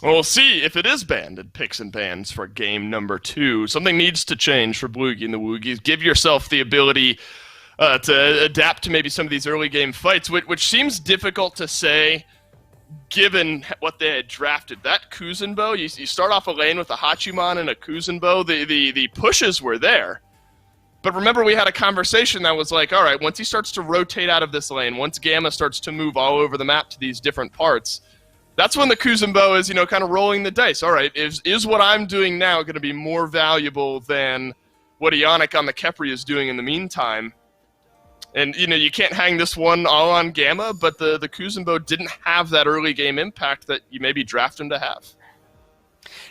Well, we'll see if it is banned in picks and bans for game number 2. Something needs to change for Bloogy and the Woogys. Give yourself the ability to adapt to maybe some of these early game fights, which seems difficult to say given what they had drafted. That Kuzenbo, you start off a lane with a Hachiman and a Kuzenbo, the pushes were there. But remember, we had a conversation that was like, all right, once he starts to rotate out of this lane, once Gamma starts to move all over the map to these different parts, that's when the Kuzenbo is, kind of rolling the dice. All right, is what I'm doing now going to be more valuable than what Ionic on the Kepri is doing in the meantime? And, you can't hang this one all on Gamma, but the Kuzenbo didn't have that early game impact that you maybe draft him to have.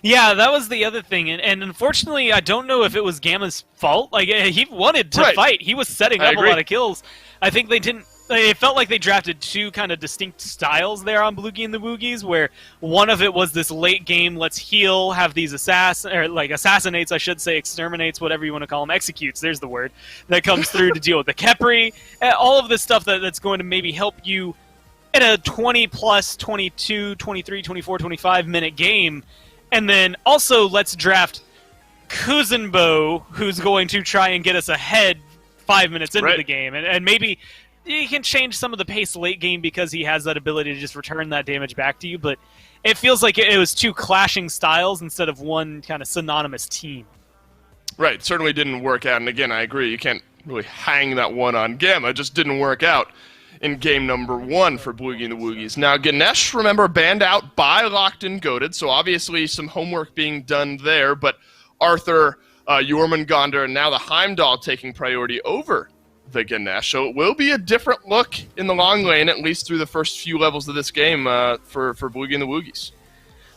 Yeah, that was the other thing, and unfortunately, I don't know if it was Gamma's fault. Like, he wanted to fight. He was setting up a lot of kills. I think they didn't. It felt like they drafted two kind of distinct styles there on Bloogy and the Woogys, where one of it was this late game, let's heal, have these assassinates, I should say, exterminates, whatever you want to call them, executes, there's the word, that comes through to deal with the Khepri, all of this stuff that's going to maybe help you in a 20 plus 22, 23, 24, 25 minute game. And then also let's draft Kuzenbo, who's going to try and get us ahead 5 minutes into the game. And maybe he can change some of the pace late game because he has that ability to just return that damage back to you. But it feels like it was two clashing styles instead of one kind of synonymous team.
Right, certainly didn't work out. And again, I agree, you can't really hang that one on Gamma. It just didn't work out in game number 1 for Bloogy and the Woogys. Now, Ganesh, remember, banned out by Lockton Goaded, so obviously some homework being done there, but Arthur, Jormungandr, and now the Heimdall taking priority over the Ganesh. So it will be a different look in the long lane, at least through the first few levels of this game for Bloogy and the Woogys.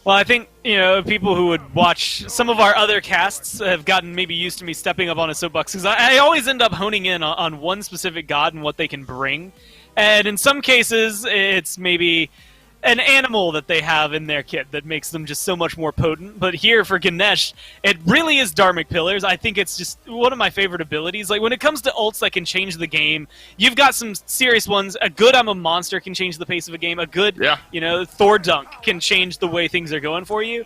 Well, I think, people who would watch some of our other casts have gotten maybe used to me stepping up on a soapbox, because I always end up honing in on one specific god and what they can bring. And in some cases, it's maybe an animal that they have in their kit that makes them just so much more potent. But here for Ganesh, it really is Dharmic Pillars. I think it's just one of my favorite abilities. Like, when it comes to ults that can change the game, you've got some serious ones. A good I'm a Monster can change the pace of a game. A good, Thor Dunk can change the way things are going for you.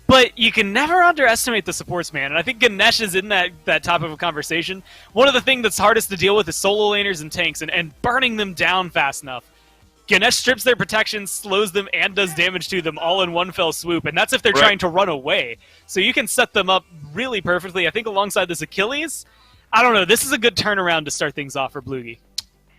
But you can never underestimate the supports, man. And I think Ganesh is in that type of a conversation. One of the things that's hardest to deal with is solo laners and tanks and burning them down fast enough. Ganesh strips their protection, slows them, and does damage to them all in one fell swoop. And that's if they're trying to run away. So you can set them up really perfectly. I think alongside this Achilles, I don't know, this is a good turnaround to start things off for Bloogy.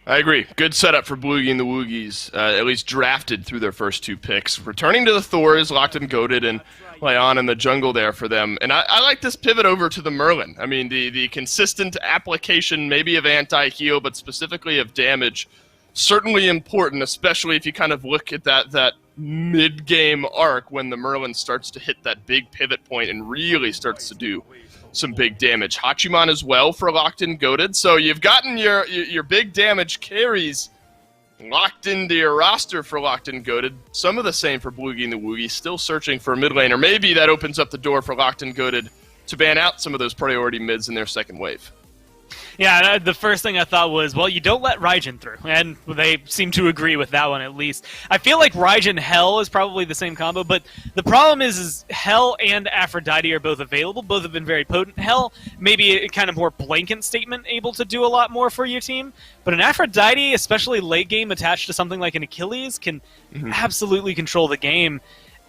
I agree. Good setup for Bloogy and the Woogys, at least drafted through their first 2 picks. Returning to the Thors, Lockton Goaded, and Leon in the jungle there for them. And I like this pivot over to the Merlin. I mean, the consistent application maybe of anti-heal, but specifically of damage, certainly important, especially if you kind of look at that mid-game arc when the Merlin starts to hit that big pivot point and really starts to do some big damage. Hachiman as well for Lockton Goaded. So you've gotten your big damage carries locked into your roster for Lockton Goaded. Some of the same for Bloogy and the Woogys, still searching for a mid laner. Maybe that opens up the door for Lockton Goaded to ban out some of those priority mids in their second wave.
Yeah, the first thing I thought was, well, you don't let Raijin through, and they seem to agree with that one at least. I feel like Raijin Hell is probably the same combo, but the problem is Hell and Aphrodite are both available. Both have been very potent. Hell, maybe a kind of more blanket statement, able to do a lot more for your team, but an Aphrodite, especially late game attached to something like an Achilles, can absolutely control the game.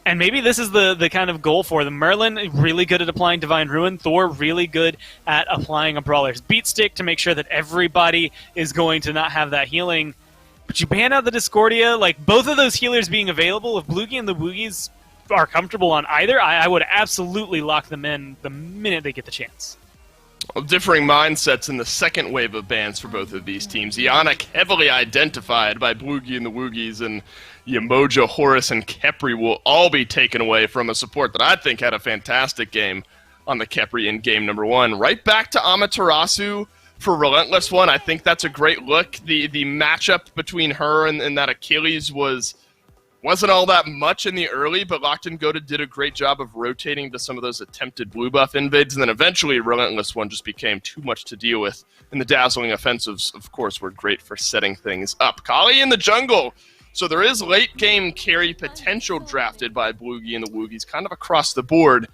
And maybe this is the kind of goal for them. Merlin, really good at applying Divine Ruin. Thor, really good at applying a Brawler's Beat Stick to make sure that everybody is going to not have that healing. But you ban out the Discordia, like both of those healers being available, if Bloogy and the Woogys are comfortable on either, I would absolutely lock them in the minute they get the chance.
Well, differing mindsets in the second wave of bans for both of these teams. Ionic heavily identified by Bloogy and the Woogys, and Yamoja, Horus, and Khepri will all be taken away from a support that I think had a fantastic game on the Khepri in game number 1. Right back to Amaterasu for Relentless One. I think that's a great look. The matchup between her and that Achilles wasn't all that much in the early, but Lockton Goaded did a great job of rotating to some of those attempted blue buff invades, and then eventually Relentless One just became too much to deal with. And the dazzling offensives, of course, were great for setting things up. Kali in the jungle. So there is late-game carry potential drafted by Bloogy and the Woogys, kind of across the board.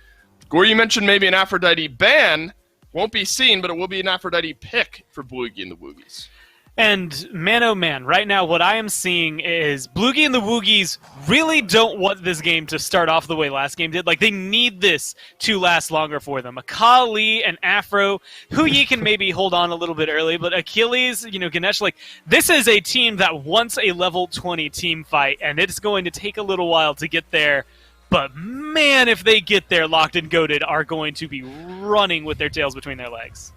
Gore, you mentioned maybe an Aphrodite ban. Won't be seen, but it will be an Aphrodite pick for Bloogy and the Woogys.
And man, oh man, right now what I am seeing is Bloogy and the Woogys really don't want this game to start off the way last game did. Like, they need this to last longer for them. Akali and Afro, who ye can maybe hold on a little bit early, but Achilles, Ganesh, like, this is a team that wants a level 20 team fight, and it's going to take a little while to get there. But man, if they get there, Lockton Goaded are going to be running with their tails between their legs.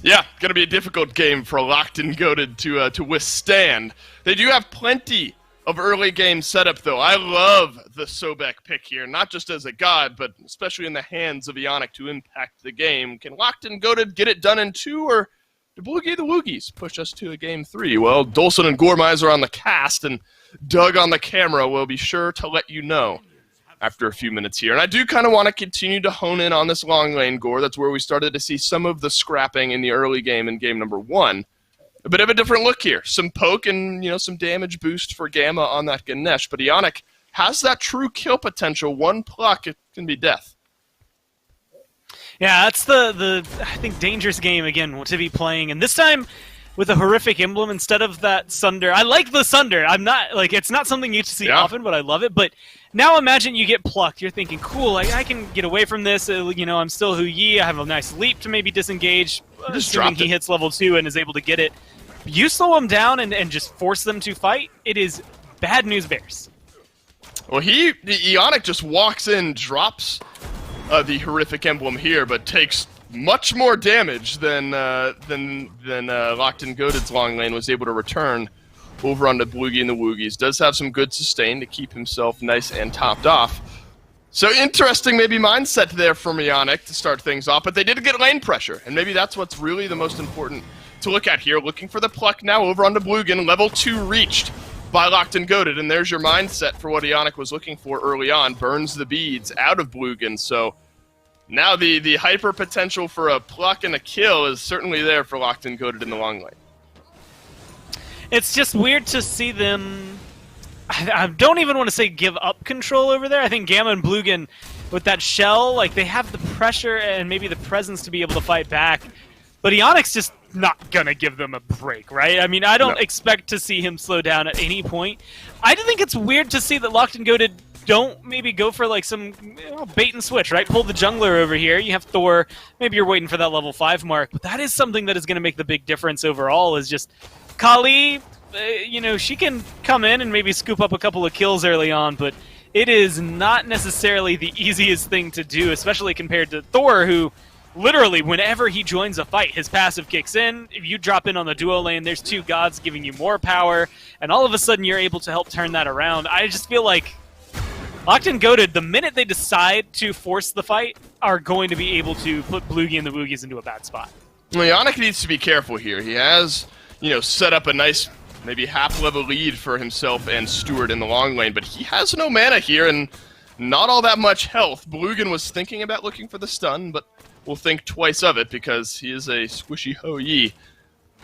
Yeah, going to be a difficult game for Lockton Goaded to withstand. They do have plenty of early game setup, though. I love the Sobek pick here, not just as a god, but especially in the hands of Ionic to impact the game. Can Lockton Goaded get it done in 2, or do Bloogy the Woogys push us to a game 3? Well, Dolson and Gormize are on the cast, and Doug on the camera will be sure to let you know after a few minutes here. And I do kind of want to continue to hone in on this long lane gore. That's where we started to see some of the scrapping in the early game in game number 1. A bit of a different look here. Some poke and, some damage boost for Gamma on that Ganesh. But Ionic has that true kill potential. One pluck, it can be death.
Yeah, that's the I think, dangerous game, again, to be playing. And this time, with a horrific emblem instead of that Sunder. I like the Sunder. I'm not, it's not something you get to see often, but I love it. But now imagine you get plucked. You're thinking, cool, I can get away from this. I'm still Hu Yi. I have a nice leap to maybe disengage. Assuming he hits level 2 and is able to get it. You slow them down and just force them to fight, it is bad news bears.
Well, Ionic just walks in, drops the horrific emblem here, but takes much more damage than Lockton Goaded's long lane was able to return over onto Bloogy and the Woogys. Does have some good sustain to keep himself nice and topped off. So interesting maybe mindset there from Ionic to start things off, but they did get lane pressure, and maybe that's what's really the most important to look at here. Looking for the pluck now over onto Bloogan, level 2 reached by Lockton Goaded, and there's your mindset for what Ionic was looking for early on. Burns the beads out of Bloogan, so now the hyper potential for a pluck and a kill is certainly there for Lockton Goaded in the long lane.
It's just weird to see them... I don't even want to say give up control over there. I think Gamma and Bloogan, with that shell, they have the pressure and maybe the presence to be able to fight back. But Ionic's just not going to give them a break, right? I mean, I don't expect to see him slow down at any point. I do think it's weird to see that Lockton Goaded don't maybe go for some bait and switch, right? Pull the jungler over here. You have Thor. Maybe you're waiting for that level 5 mark. But that is something that is going to make the big difference overall, is just Kali... she can come in and maybe scoop up a couple of kills early on, but it is not necessarily the easiest thing to do, especially compared to Thor, who literally, whenever he joins a fight, his passive kicks in. If you drop in on the duo lane, there's 2 gods giving you more power, and all of a sudden you're able to help turn that around. I just feel like Lockton Goaded, the minute they decide to force the fight, are going to be able to put Bloogy and the Woogys into a bad spot.
Well, Ionic needs to be careful here. He has, set up a nice... maybe half-level lead for himself and Stewart in the long lane, but he has no mana here and not all that much health. Bloogan was thinking about looking for the stun, but will think twice of it because he is a squishy Ho-Yi,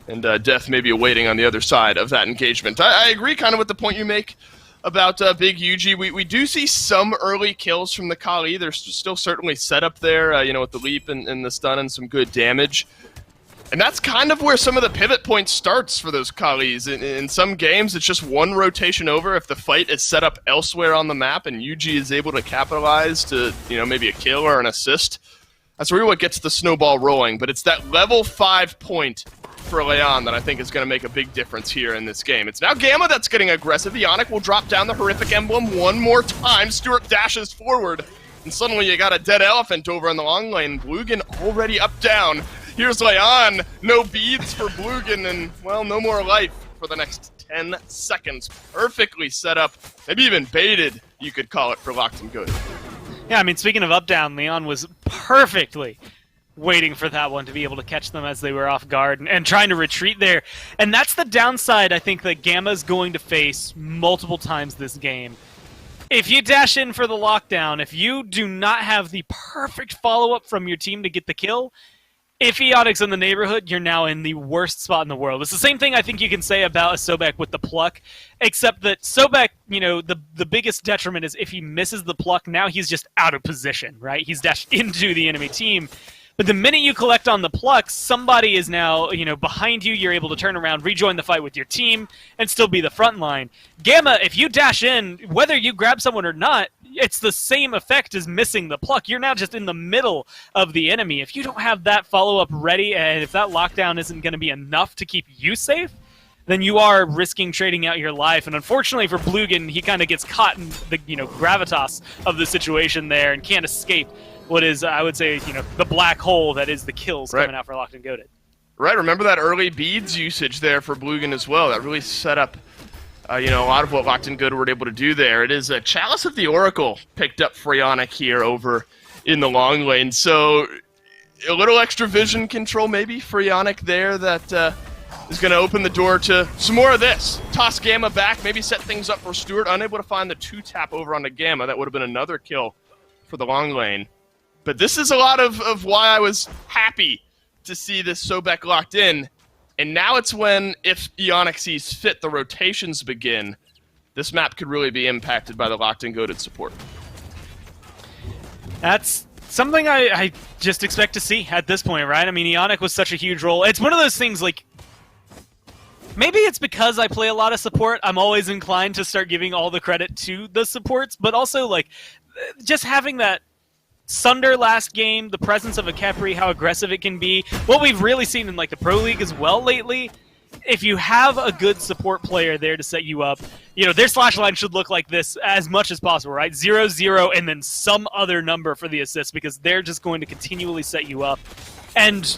and death may be awaiting on the other side of that engagement. I agree kind of with the point you make about Big Yuji. We do see some early kills from the Kali. There's still certainly setup there, with the leap and the stun and some good damage. And that's kind of where some of the pivot point starts for those Kalis. In some games, it's just one rotation over if the fight is set up elsewhere on the map and Yuji is able to capitalize to, maybe a kill or an assist. That's really what gets the snowball rolling. But it's that level 5 point for Leon that I think is going to make a big difference here in this game. It's now Gamma that's getting aggressive. Ionic will drop down the horrific emblem one more time. Stewart dashes forward. And suddenly you got a dead elephant over in the long lane. Bloogan already up down. Here's Leon, no beads for Bloogan, and, well, no more life for the next 10 seconds. Perfectly set up, maybe even baited, you could call it, for Lockton Goaded.
Yeah, I mean, speaking of up-down, Leon was perfectly waiting for that one to be able to catch them as they were off guard and trying to retreat there. And that's the downside, I think, that Gamma's going to face multiple times this game. If you dash in for the lockdown, if you do not have the perfect follow-up from your team to get the kill, if Ionic's in the neighborhood, you're now in the worst spot in the world. It's the same thing I think you can say about a Sobek with the pluck, except that Sobek, the biggest detriment is if he misses the pluck, now he's just out of position, right? He's dashed into the enemy team. But the minute you collect on the pluck, somebody is now, behind you. You're able to turn around, rejoin the fight with your team, and still be the front line. Gamma, if you dash in, whether you grab someone or not, it's the same effect as missing the pluck. You're now just in the middle of the enemy. If you don't have that follow-up ready, and if that lockdown isn't going to be enough to keep you safe, then you are risking trading out your life. And unfortunately for Bloogan, he kind of gets caught in the gravitas of the situation there and can't escape what is, I would say, the black hole that is the kills coming out for Lockton Goaded.
Right, remember that early beads usage there for Bloogy as well. That really set up, a lot of what Lockton Goaded were able to do there. It is a Chalice of the Oracle picked up for Ionic here over in the long lane. So a little extra vision control maybe for Ionic there that is going to open the door to some more of this. Toss Gamma back, maybe set things up for Stewart. Unable to find the 2-tap over on the Gamma. That would have been another kill for the long lane. But this is a lot of why I was happy to see this Sobek locked in. And now it's when, if Ionic sees fit, the rotations begin. This map could really be impacted by the Lockton Goaded support.
That's something I just expect to see at this point, right? I mean, Ionic was such a huge role. It's one of those things, like, maybe it's because I play a lot of support. I'm always inclined to start giving all the credit to the supports, but also, like, just having that Sunder last game, the presence of a Khepri, how aggressive it can be. What we've really seen in, like, the Pro League as well lately, if you have a good support player there to set you up, their slash line should look like this as much as possible, right? 0-0 and then some other number for the assist, because they're just going to continually set you up. And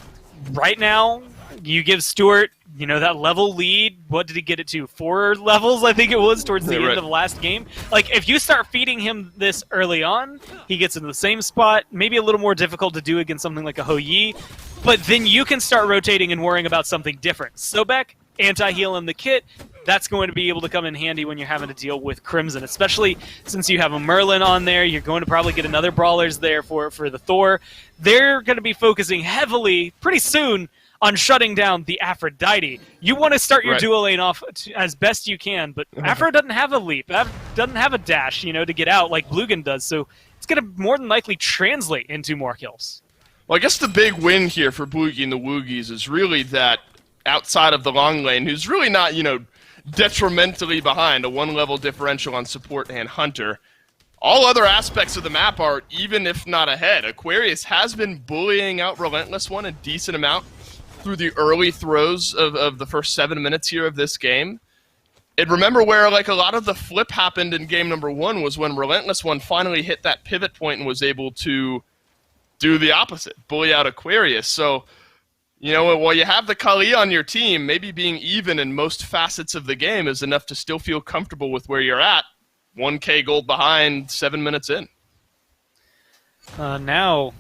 right now, you give Stewart, that level lead. What did he get it to? 4 levels, I think it was, towards the end of last game. Like, if you start feeding him this early on, he gets into the same spot, maybe a little more difficult to do against something like a Hou Yi, but then you can start rotating and worrying about something different. Sobek, anti-heal in the kit, that's going to be able to come in handy when you're having to deal with Crimson, especially since you have a Merlin on there. You're going to probably get another Brawlers there for the Thor. They're going to be focusing heavily, pretty soon, on shutting down the Aphrodite. You want to start your duo lane off as best you can, but Aphro doesn't have a leap, doesn't have a dash, to get out like Bloogy does, so it's going to more than likely translate into more kills.
Well, I guess the big win here for Bloogy and the Woogys is really that outside of the long lane, who's really not, detrimentally behind, a 1-level differential on support and Hunter. All other aspects of the map are even if not ahead. Aquarius has been bullying out Relentless One a decent amount through the early throws of the first 7 minutes here of this game. And remember where, like, a lot of the flip happened in game number 1 was when Relentless One finally hit that pivot point and was able to do the opposite, bully out Aquarius. So, while you have the Kali on your team, maybe being even in most facets of the game is enough to still feel comfortable with where you're at. 1K gold behind, 7 minutes in.
Now,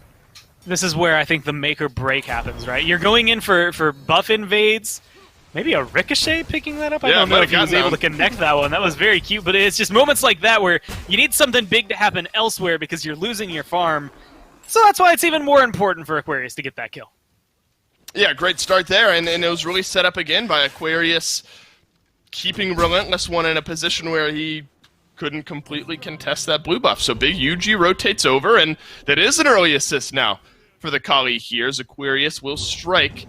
this is where I think the make or break happens, right? You're going in for buff invades, maybe a Ricochet picking that up? I don't know if he was able to connect that one. That was very cute, but it's just moments like that where you need something big to happen elsewhere because you're losing your farm. So that's why it's even more important for Aquarius to get that kill.
Yeah, great start there, and it was really set up again by Aquarius keeping Relentless One in a position where he couldn't completely contest that blue buff. So big UG rotates over, and that is an early assist now for the Kali here, as Aquarius will strike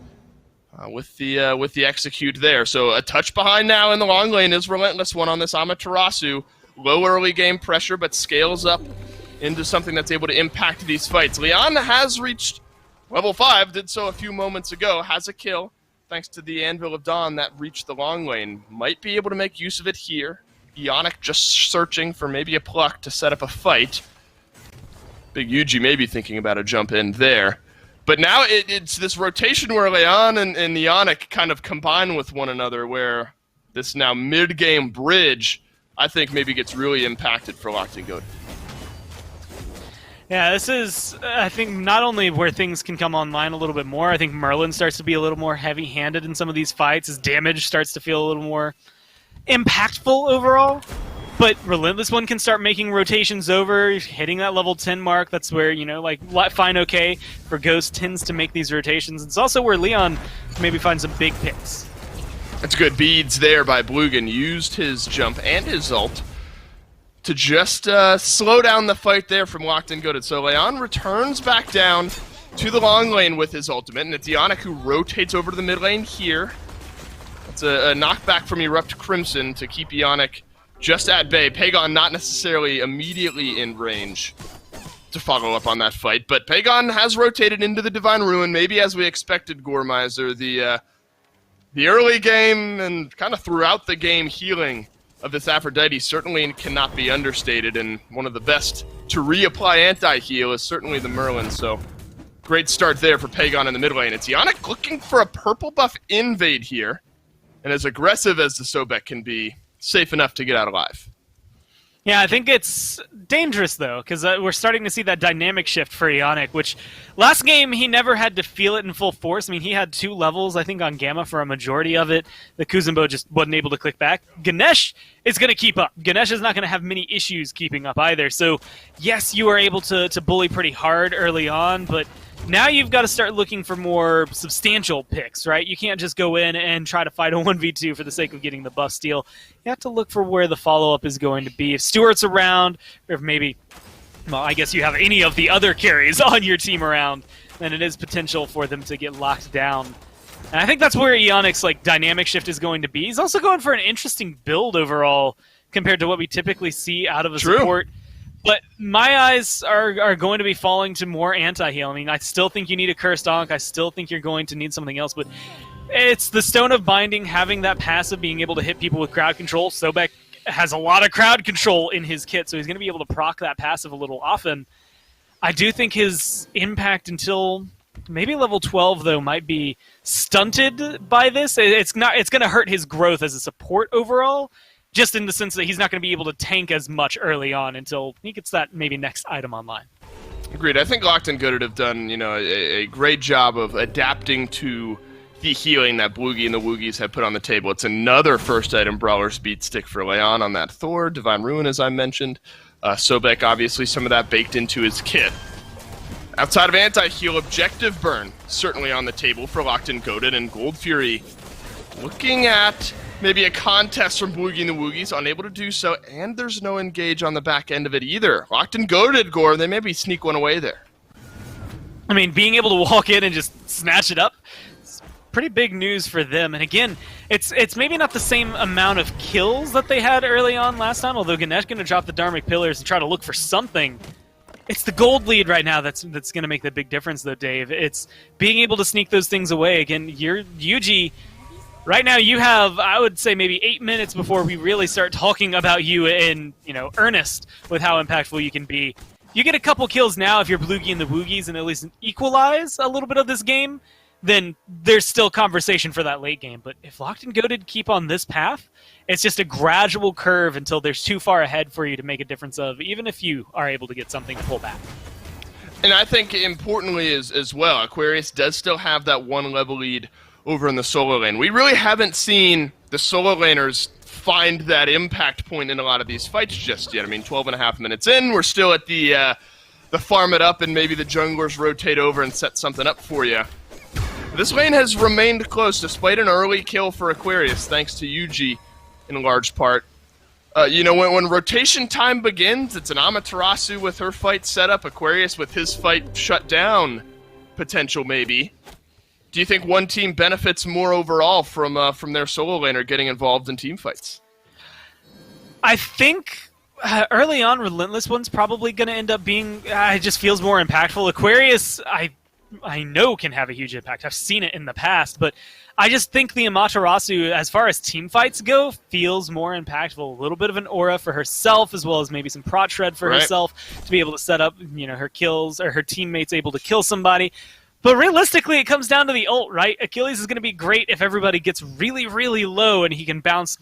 with the execute there. So a touch behind now in the long lane is Relentless One on this Amaterasu. Low early game pressure, but scales up into something that's able to impact these fights. Leon has reached level 5, did so a few moments ago, has a kill, thanks to the Anvil of Dawn that reached the long lane. Might be able to make use of it here. Ionic just searching for maybe a pluck to set up a fight. Big Yuji maybe thinking about a jump in there. But now it's this rotation where Leon and Ionic kind of combine with one another, where this now mid-game bridge, I think, maybe gets really impacted for Lockton Goaded.
Yeah, this is, I think, not only where things can come online a little bit more, I think Merlin starts to be a little more heavy-handed in some of these fights. His damage starts to feel a little more impactful overall. But Relentless One can start making rotations over, hitting that level 10 mark. That's where, like, Fine OK for Ghost tends to make these rotations. It's also where Leon maybe finds some big picks.
That's good beads there by Bloogy. Used his jump and his ult to just slow down the fight there from Lockton Goaded. So Leon returns back down to the long lane with his ultimate, and it's Ionic who rotates over to the mid lane here. It's a knockback from Erupt Crimson to keep Ionic just at bay. Pagon not necessarily immediately in range to follow up on that fight, but Pagon has rotated into the Divine Ruin, maybe as we expected, Gormizer. The early game and kind of throughout the game healing of this Aphrodite certainly cannot be understated, and one of the best to reapply anti-heal is certainly the Merlin, so Great start there for Pagon in the mid lane. It's Ionic looking for a purple buff invade here. And as aggressive as the Sobek can be, safe enough to get out alive.
Yeah, I think it's dangerous, though, because we're starting to see that dynamic shift for Ionic, which last game he never had to feel it in full force. I mean, he had 2 levels, I think, on Gamma for a majority of it. The Kuzumbo just wasn't able to click back. Ganesh is going to keep up. Ganesh is not going to have many issues keeping up either. So, yes, you were able to bully pretty hard early on, but now you've got to start looking for more substantial picks, right? You can't just go in and try to fight a 1v2 for the sake of getting the buff steal. You have to look for where the follow-up is going to be. If Stuart's around, or if maybe, well, I guess you have any of the other carries on your team around, then it is potential for them to get locked down. And I think that's where Ionic's dynamic shift is going to be. He's also going for an interesting build overall compared to what we typically see out of a support. But my eyes are going to be falling to more anti-heal. I mean, I still think you need a Cursed Ankh. I still think you're going to need something else. But it's the Stone of Binding, having that passive, being able to hit people with crowd control. Sobek has a lot of crowd control in his kit, so he's going to be able to proc that passive a little often. I do think his impact until maybe level 12, though, might be stunted by this. It's going to hurt his growth as a support overall. Just in the sense that he's not going to be able to tank as much early on until he gets that maybe next item online.
Agreed. I think Lockton Goaded have done, a great job of adapting to the healing that Bloogy and the Woogys have put on the table. It's another first item brawler speed stick for Leon on that Thor, Divine Ruin, as I mentioned. Sobek, obviously, some of that baked into his kit. Outside of anti-heal, objective burn certainly on the table for Lockton Goaded, and Gold Fury looking at maybe a contest from Bloogy and the Woogys, unable to do so, and there's no engage on the back end of it either. Lockton Goaded, Gore, they maybe sneak one away there.
I mean, being able to walk in and just snatch it up, it's pretty big news for them. And again, it's maybe not the same amount of kills that they had early on last time, although Ganesh going to drop the Dharmic Pillars and try to look for something. It's the gold lead right now that's going to make the big difference, though, Dave. It's being able to sneak those things away. Again, you're Yuji. Right now, you have, I would say, maybe 8 minutes before we really start talking about you in, earnest with how impactful you can be. You get a couple kills now if you're Bloogy and the Woogys and at least equalize a little bit of this game, then there's still conversation for that late game. But if Lockton Goaded keep on this path, it's just a gradual curve until there's too far ahead for you to make a difference of, even if you are able to get something to pull back.
And I think importantly as well, Aquarius does still have that 1 level lead over in the solo lane. We really haven't seen the solo laners find that impact point in a lot of these fights just yet. I mean, 12 and a half minutes in, we're still at the farm it up and maybe the junglers rotate over and set something up for you. This lane has remained close despite an early kill for Aquarius, thanks to Yuji in large part. When rotation time begins, it's an Amaterasu with her fight set up, Aquarius with his fight shut down, potential maybe. Do you think one team benefits more overall from their solo laner getting involved in team fights?
I think early on, Relentless one's probably going to end up being. It just feels more impactful. Aquarius, I know can have a huge impact. I've seen it in the past, but I just think the Amaterasu, as far as team fights go, feels more impactful. A little bit of an aura for herself, as well as maybe some prot shred for herself to be able to set up, her kills or her teammates able to kill somebody. But realistically, it comes down to the ult, right? Achilles is going to be great if everybody gets really, really low and he can bounce.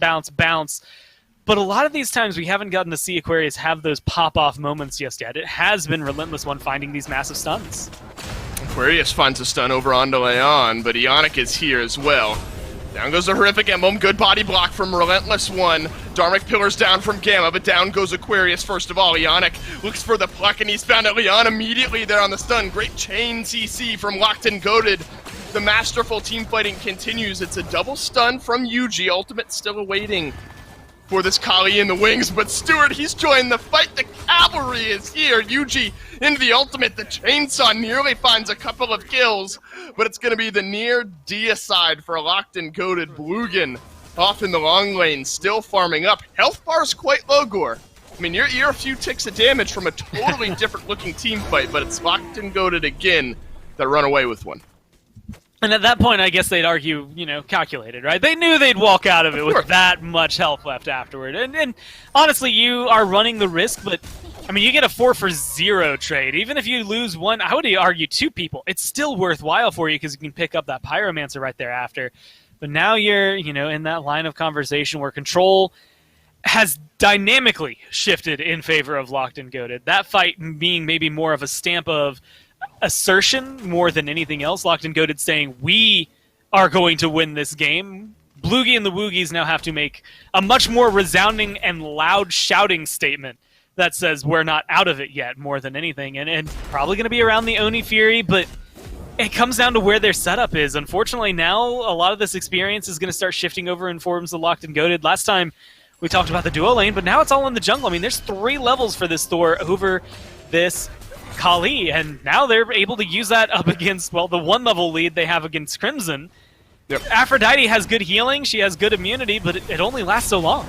But a lot of these times we haven't gotten to see Aquarius have those pop-off moments just yet. It has been Relentless one finding these massive stuns.
Aquarius finds a stun over onto Leon, but Ionic is here as well. Down goes the Horrific Emblem, good body block from Relentless one. Dharmic Pillars down from Gamma, but down goes Aquarius first of all. Ionic looks for the pluck, and he's found Leon immediately there on the stun. Great chain CC from Lockton Goaded. The masterful team fighting continues. It's a double stun from Yuji. Ultimate still awaiting for this Kali in the wings, but Stuart, he's joined the fight. The cavalry is here. Yuji into the ultimate. The chainsaw nearly finds a couple of kills, but it's going to be the near deicide for Lockton Goaded. Bloogan off in the long lane, still farming up. Health bar is quite low, Gore. I mean, you're a few ticks of damage from a totally different looking team fight, but it's Lockton Goaded again that run away with one.
And at that point, I guess they'd argue, calculated, right? They knew they'd walk out of it with that much health left afterward. And honestly, you are running the risk, but, I mean, you get a 4-for-0 trade. Even if you lose one, I would argue 2 people. It's still worthwhile for you because you can pick up that Pyromancer right thereafter. But now you're, in that line of conversation where control has dynamically shifted in favor of Lockton Goaded. That fight being maybe more of a stamp of assertion more than anything else. Lockton Goaded saying, we are going to win this game. Bloogy and the Woogys now have to make a much more resounding and loud shouting statement that says we're not out of it yet, more than anything. And probably going to be around the Oni Fury, but it comes down to where their setup is. Unfortunately, now a lot of this experience is going to start shifting over in forms of Lockton Goaded. Last time we talked about the duo lane, but now it's all in the jungle. I mean, there's 3 levels for this Thor over this Kali, and now they're able to use that up against, well, the 1-level lead they have against Crimson.
Yep.
Aphrodite has good healing, she has good immunity, but it only lasts so long.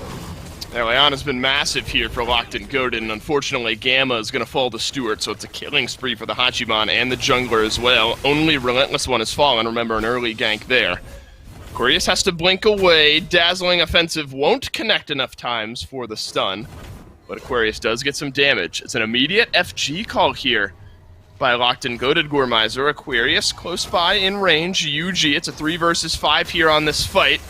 Yeah, Leon been massive here for Lockton Goaded, and unfortunately Gamma is going to fall to Stewart, so it's a killing spree for the Hachiman and the jungler as well. Only Relentless One has fallen, remember an early gank there. Aquarius has to blink away, Dazzling Offensive won't connect enough times for the stun. But Aquarius does get some damage. It's an immediate FG call here by Lockton Goaded Gourmizer. Aquarius close by in range. UG, it's a 3 versus 5 here on this fight.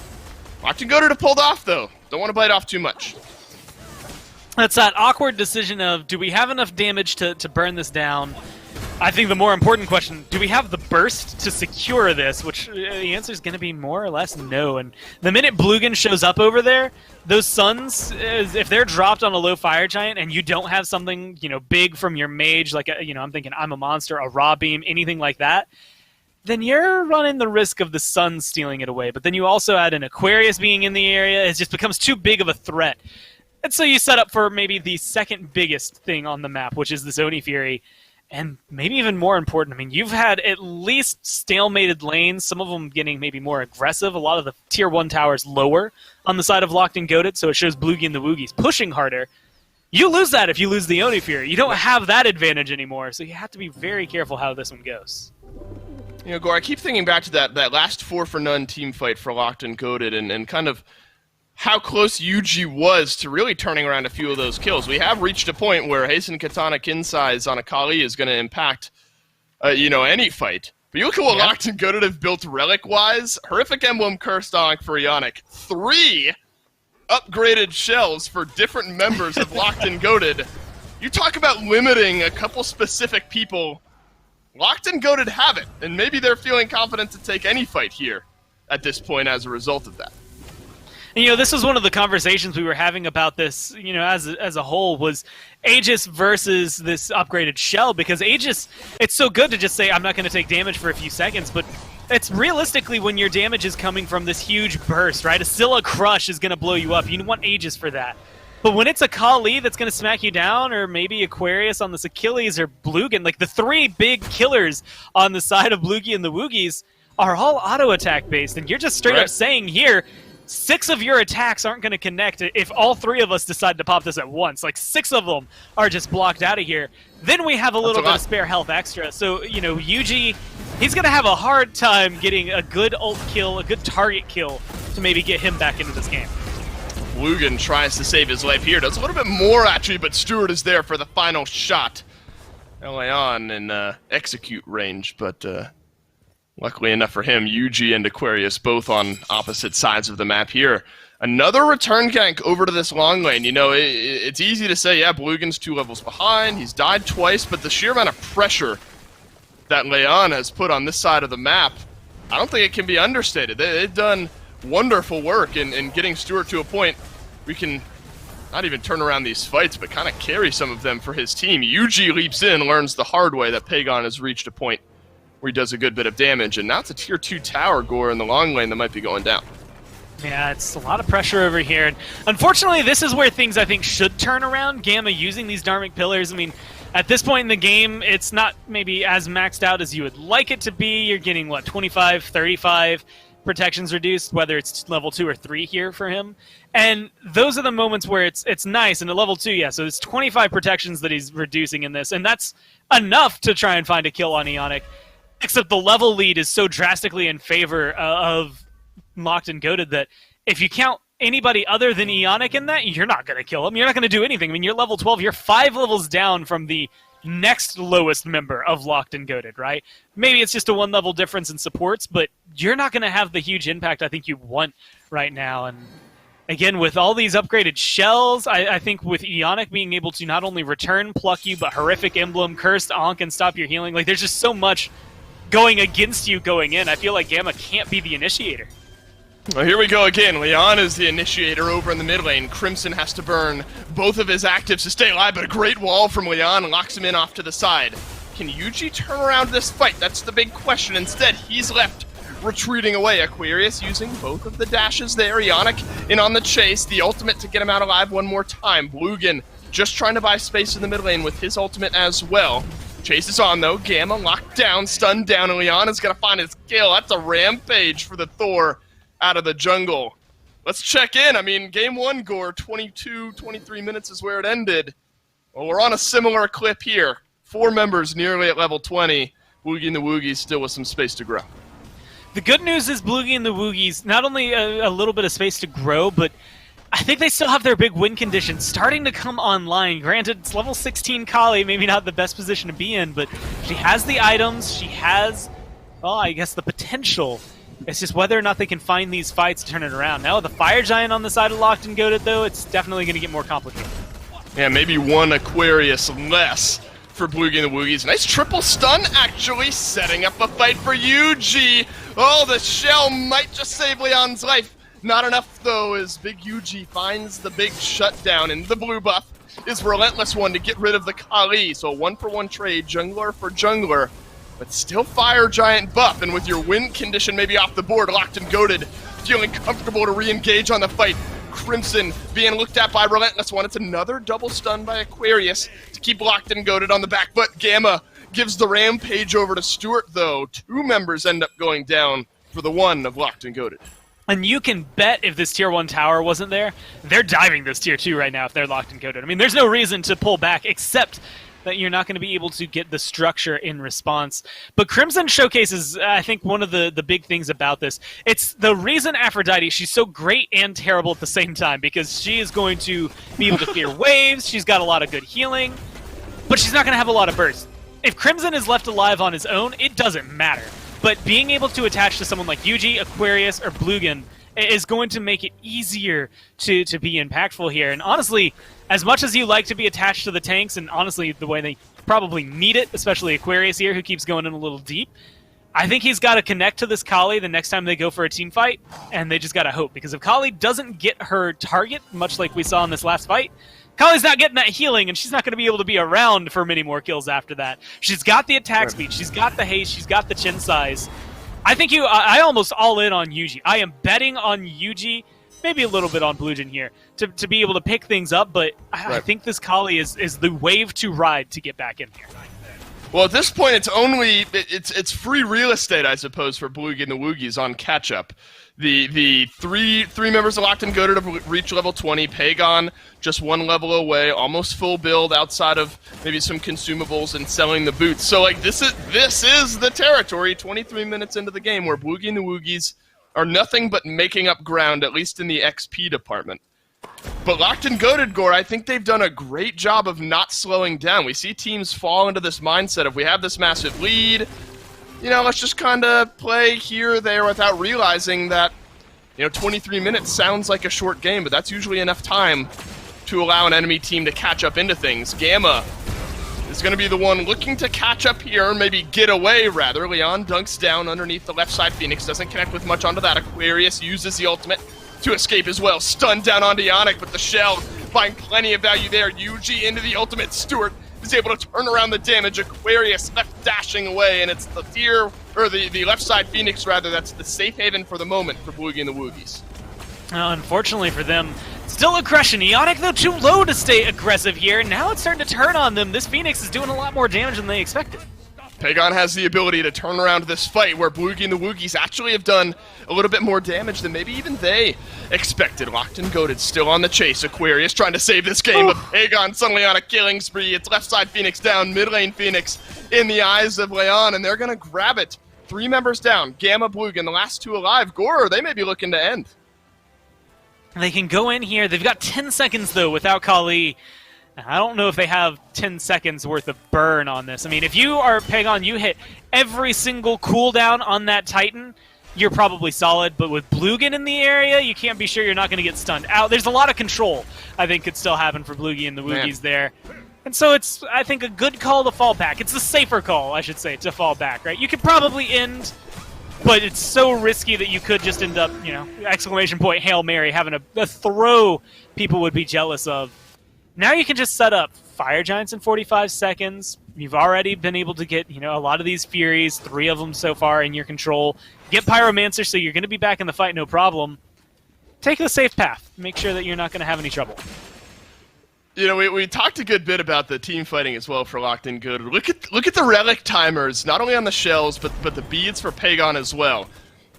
Lockton Goaded have pulled off, though. Don't want to bite off too much.
That's that awkward decision of, do we have enough damage to burn this down? I think the more important question, do we have the burst to secure this? Which the answer is going to be more or less no. And the minute Bloogan shows up over there, those suns, if they're dropped on a low fire giant and you don't have something, big from your mage, like, I'm thinking I'm a monster, a raw beam, anything like that, then you're running the risk of the sun stealing it away. But then you also add an Aquarius being in the area. It just becomes too big of a threat. And so you set up for maybe the second biggest thing on the map, which is this Oni Fury. And maybe even more important, I mean, you've had at least stalemated lanes, some of them getting maybe more aggressive. A lot of the Tier 1 towers lower on the side of Lockton Goaded, so it shows Bloogy and the Woogys pushing harder. You lose that if you lose the Oni Fury. You don't have that advantage anymore, so you have to be very careful how this one goes.
Gore, I keep thinking back to that last 4-for-none team fight for Lockton Goaded and kind of how close UG was to really turning around a few of those kills. We have reached a point where Hasten Katana kin size on a Kali is going to impact, any fight. But you look at what Lockton Goaded have built relic-wise. Horrific Emblem Cursed Onyx for Ionic. 3 upgraded shells for different members of Lockton Goaded. You talk about limiting a couple specific people. Lockton Goaded have it, and maybe they're feeling confident to take any fight here at this point as a result of that.
This was one of the conversations we were having about this, as a whole, was Aegis versus this upgraded shell, because Aegis, it's so good to just say, I'm not going to take damage for a few seconds, but it's realistically when your damage is coming from this huge burst, right? A Scylla Crush is going to blow you up. You want Aegis for that. But when it's a Kali that's going to smack you down, or maybe Aquarius on this Achilles, or Bloogan, like the 3 big killers on the side of Bloogy and the Woogys are all auto-attack based, and you're just straight up saying here, 6 of your attacks aren't going to connect if all 3 of us decide to pop this at once. Like, 6 of them are just blocked out of here. Then we have a little bit of spare health extra. So, UG, he's going to have a hard time getting a good ult kill, a good target kill to maybe get him back into this game.
Lugan tries to save his life here. Does a little bit more, actually, but Stewart is there for the final shot. Leon in execute range, but luckily enough for him, UG and Aquarius both on opposite sides of the map here. Another return gank over to this long lane. It's easy to say, yeah, Blugan's 2 levels behind. He's died twice, but the sheer amount of pressure that Leon has put on this side of the map, I don't think it can be understated. They've done wonderful work in getting Stewart to a point we can not even turn around these fights, but kind of carry some of them for his team. UG leaps in, learns the hard way that Pagon has reached a point where he does a good bit of damage, and now it's a Tier 2 tower Gore in the long lane that might be going down.
Yeah, it's a lot of pressure over here. And unfortunately, this is where things, I think, should turn around. Gamma using these Dharmic Pillars. I mean, at this point in the game, it's not maybe as maxed out as you would like it to be. You're getting, 25, 35 protections reduced, whether it's level 2 or 3 here for him. And those are the moments where it's nice. And at level 2, yeah, so it's 25 protections that he's reducing in this. And that's enough to try and find a kill on Ionic. Except the level lead is so drastically in favor of Lockton Goaded that if you count anybody other than Ionic in that, you're not going to kill him. You're not going to do anything. I mean, you're level 12. You're 5 levels down from the next lowest member of Lockton Goaded, right? Maybe it's just a 1 level difference in supports, but you're not going to have the huge impact I think you want right now. And again, with all these upgraded shells, I think with Ionic being able to not only return Pluck You, but Horrific Emblem, Cursed Ankh, and stop your healing, like there's just so much going against you going in. I feel like Gamma can't be the initiator.
Well, here we go again. Leon is the initiator over in the mid lane. Crimson has to burn both of his actives to stay alive, but a great wall from Leon locks him in off to the side. Can Yuji turn around this fight? That's the big question. Instead, he's left retreating away. Aquarius using both of the dashes there. Ionic in on the chase. The ultimate to get him out alive one more time. Bloogy just trying to buy space in the mid lane with his ultimate as well. Chase is on though. Gamma locked down, stunned down, and Leon is going to find his kill. That's a rampage for the Thor out of the jungle. Let's check in. I mean, game 1 gore, 22, 23 minutes is where it ended. Well, we're on a similar clip here. 4 members nearly at level 20. Woogys and the Woogys still with some space to grow.
The good news is Bloogy and the Woogys, not only a little bit of space to grow, but I think they still have their big win conditions starting to come online. Granted, it's level 16 Kali, maybe not the best position to be in, but she has the items, she has, well, I guess the potential. It's just whether or not they can find these fights to turn it around. Now with the Fire Giant on the side of Lockton Goaded, though, it's definitely going to get more complicated.
Yeah, maybe 1 Aquarius less for Bloogy and the Woogys. Nice triple stun, actually, setting up a fight for Yuji. Oh, the shell might just save Leon's life. Not enough, though, as Big Yuji finds the big shutdown, and the blue buff is Relentless One to get rid of the Kali. So 1-for-1 trade, jungler for jungler, but still Fire Giant buff, and with your win condition maybe off the board, Lockton Goaded feeling comfortable to re-engage on the fight. Crimson being looked at by Relentless One. It's another double stun by Aquarius to keep Lockton Goaded on the back foot. Gamma gives the rampage over to Stuart, though. 2 members end up going down for the 1 of Lockton Goaded.
And you can bet if this tier 1 tower wasn't there, they're diving this tier 2 right now if they're Lockton Goaded. I mean, there's no reason to pull back except that you're not going to be able to get the structure in response. But Crimson showcases, I think, one of the big things about this. It's the reason Aphrodite, she's so great and terrible at the same time, because she is going to be able to clear waves, she's got a lot of good healing, but she's not going to have a lot of burst. If Crimson is left alive on his own, it doesn't matter. But being able to attach to someone like Yuji, Aquarius, or Bloogy is going to make it easier to be impactful here. And honestly, as much as you like to be attached to the tanks, and honestly the way they probably need it, especially Aquarius here, who keeps going in a little deep, I think he's got to connect to this Kali the next time they go for a team fight, and they just got to hope. Because if Kali doesn't get her target, much like we saw in this last fight, Kali's not getting that healing, and she's not going to be able to be around for many more kills after that. She's got the attack speed, she's got the haste, she's got the chin size. I think I almost all in on Yuji. I am betting on Yuji, maybe a little bit on Bloogy here, to be able to pick things up, but I think this Kali is the wave to ride to get back in here.
Well, at this point, it's free real estate, I suppose, for Bloogy and the Woogys on catch-up. The three members of Lockton Goaded have reached level 20. Pagon just 1 level away, almost full build outside of maybe some consumables and selling the boots. So like this is the territory. 23 minutes into the game where Bloogy and the Woogys are nothing but making up ground, at least in the XP department. But Lockton Goaded, Gore, I think they've done a great job of not slowing down. We see teams fall into this mindset of we have this massive lead, you know, let's just kind of play here or there without realizing that, you know, 23 minutes sounds like a short game, but that's usually enough time to allow an enemy team to catch up into things. Gamma is going to be the one looking to catch up here, maybe get away, rather. Leon dunks down underneath the left side. Phoenix doesn't connect with much onto that. Aquarius uses the ultimate to escape as well. Stunned down onto Ionic, but the shell find plenty of value there. Yuji into the ultimate. Stuart is able to turn around the damage. Aquarius left dashing away, and it's the the left side Phoenix, rather, that's the safe haven for the moment for Bloogy and the Woogys.
Unfortunately for them, still aggression. Ionic, though, too low to stay aggressive here. Now it's starting to turn on them. This Phoenix is doing a lot more damage than they expected.
Pagon has the ability to turn around this fight where Bloogy and the Woogys actually have done a little bit more damage than maybe even they expected. Lockton Goaded still on the chase. Aquarius trying to save this game, but Pagon suddenly on a killing spree. It's left side Phoenix down, mid lane Phoenix in the eyes of Leon, and they're going to grab it. 3 members down, Gamma, Bloogy, and the last 2 alive. Gore, they may be looking to end.
They can go in here. They've got 10 seconds, though, without Kali. I don't know if they have 10 seconds worth of burn on this. I mean, if you are Pagon, you hit every single cooldown on that Titan, you're probably solid. But with Bloogy in the area, you can't be sure you're not going to get stunned out. There's a lot of control, I think, could still happen for Bloogy and the Woogys there. And so it's, I think, a good call to fall back. It's a safer call, I should say, to fall back, right? You could probably end, but it's so risky that you could just end up, you know, exclamation point, Hail Mary, having a throw people would be jealous of. Now you can just set up Fire Giants in 45 seconds. You've already been able to get, you know, a lot of these Furies, 3 of them so far in your control. Get Pyromancer, so you're going to be back in the fight, no problem. Take the safe path. Make sure that you're not going to have any trouble.
You know, we talked a good bit about the team fighting as well for Lockton Goaded. Look at the relic timers, not only on the shells, but the beads for Pagon as well.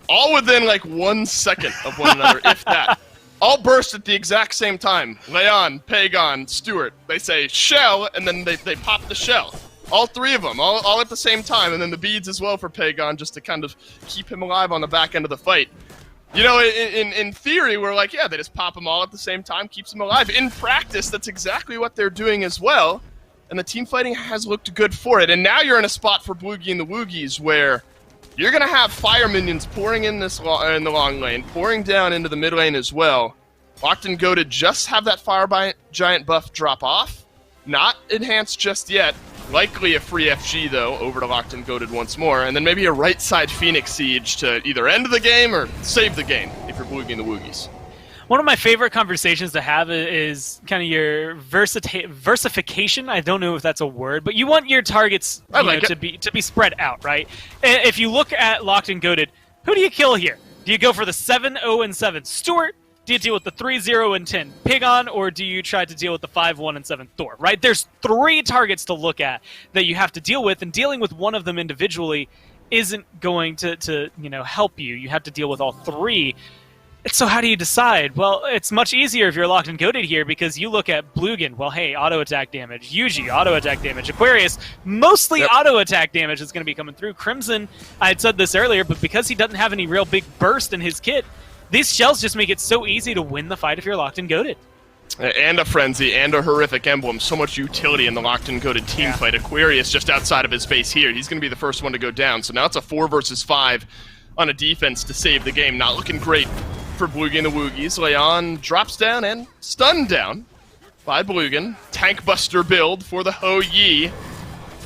All within like 1 second of one another, if that. All burst at the exact same time. Leon, Pagon, Stuart. They say shell, and then they pop the shell. All 3 of them, all at the same time, and then the beads as well for Pagon, just to kind of keep him alive on the back end of the fight. You know, in theory, we're like, yeah, they just pop them all at the same time, keeps them alive. In practice, that's exactly what they're doing as well, and the team fighting has looked good for it. And now you're in a spot for Bloogy and the Woogys where you're going to have fire minions pouring in in the long lane, pouring down into the mid lane as well. Lockton Goaded just have that fire giant buff drop off. Not enhanced just yet. Likely a free FG, though, over to Lockton Goaded once more. And then maybe a right side Phoenix Siege to either end the game or save the game if you're Bloogy and the Woogys.
One of my favorite conversations to have is kind of your versification. I don't know if that's a word, but you want your targets to be spread out, right? If you look at Lockton Goaded, who do you kill here? Do you go for the 7-0-7 Stuart? Do you deal with the 3-0-10 Pagon, or do you try to deal with the 5-1-7 Thor? Right? There's 3 targets to look at that you have to deal with, and dealing with one of them individually isn't going to help you. You have to deal with all 3. So how do you decide? Well, it's much easier if you're Lockton Goaded here, because you look at Bloogy, well, hey, auto-attack damage. Yuji, auto-attack damage. Aquarius, mostly auto-attack damage is going to be coming through. Crimson, I had said this earlier, but because he doesn't have any real big burst in his kit, these shells just make it so easy to win the fight if you're Lockton Goaded.
And a Frenzy, and a Horrific Emblem. So much utility in the Lockton Goaded team fight. Aquarius just outside of his base here. He's going to be the first one to go down. So now it's a 4 versus 5 on a defense to save the game. Not looking great for Bloogy and the Woogys. Leon drops down and stunned down by Bloogy. Tank Buster build for the Ho Yi.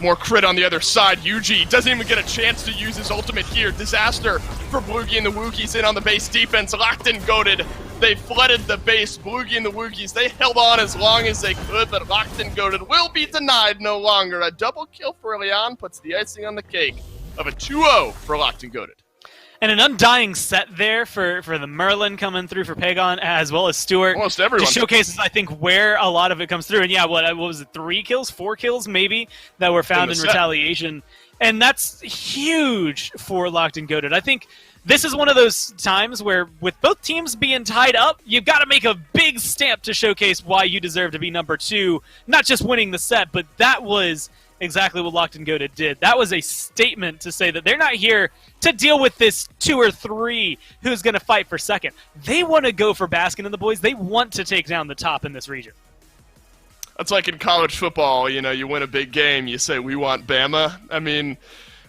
More crit on the other side. Yuji doesn't even get a chance to use his ultimate here. Disaster for Bloogy and the Woogys in on the base defense. Lockton Goaded. They flooded the base. Bloogy and the Woogys, they held on as long as they could, but Lockton Goaded will be denied no longer. A double kill for Leon puts the icing on the cake of a 2-0 for Lockton Goaded.
And an undying set there for the Merlin coming through for Pagon, as well as Stuart.
Almost everyone.
Just showcases, I think, where a lot of it comes through. And yeah, what was it, 3 kills, 4 kills maybe, that were found in retaliation. And that's huge for Lockton Goaded. I think this is one of those times where, with both teams being tied up, you've got to make a big stamp to showcase why you deserve to be number 2. Not just winning the set, but that was exactly what Lockton Goaded did. That was a statement to say that they're not here to deal with this 2 or 3 who's going to fight for second. They want to go for Baskin and the boys. They want to take down the top in this region.
That's like in college football, you know, you win a big game, you say, we want Bama. I mean,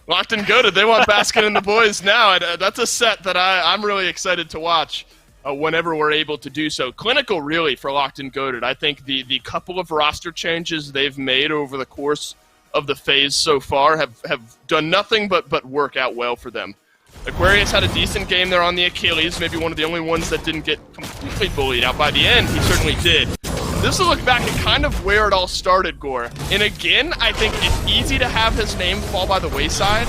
Lockton Goaded, they want Baskin and the boys now. That's a set that I'm really excited to watch whenever we're able to do so. Clinical, really, for Lockton Goaded. I think the couple of roster changes they've made over the course of the phase so far have done nothing but work out well for them. Aquarius had a decent game there on the Achilles, maybe one of the only ones that didn't get completely bullied out by the end. He certainly did. This is a look back at kind of where it all started, Gore. And again, I think it's easy to have his name fall by the wayside,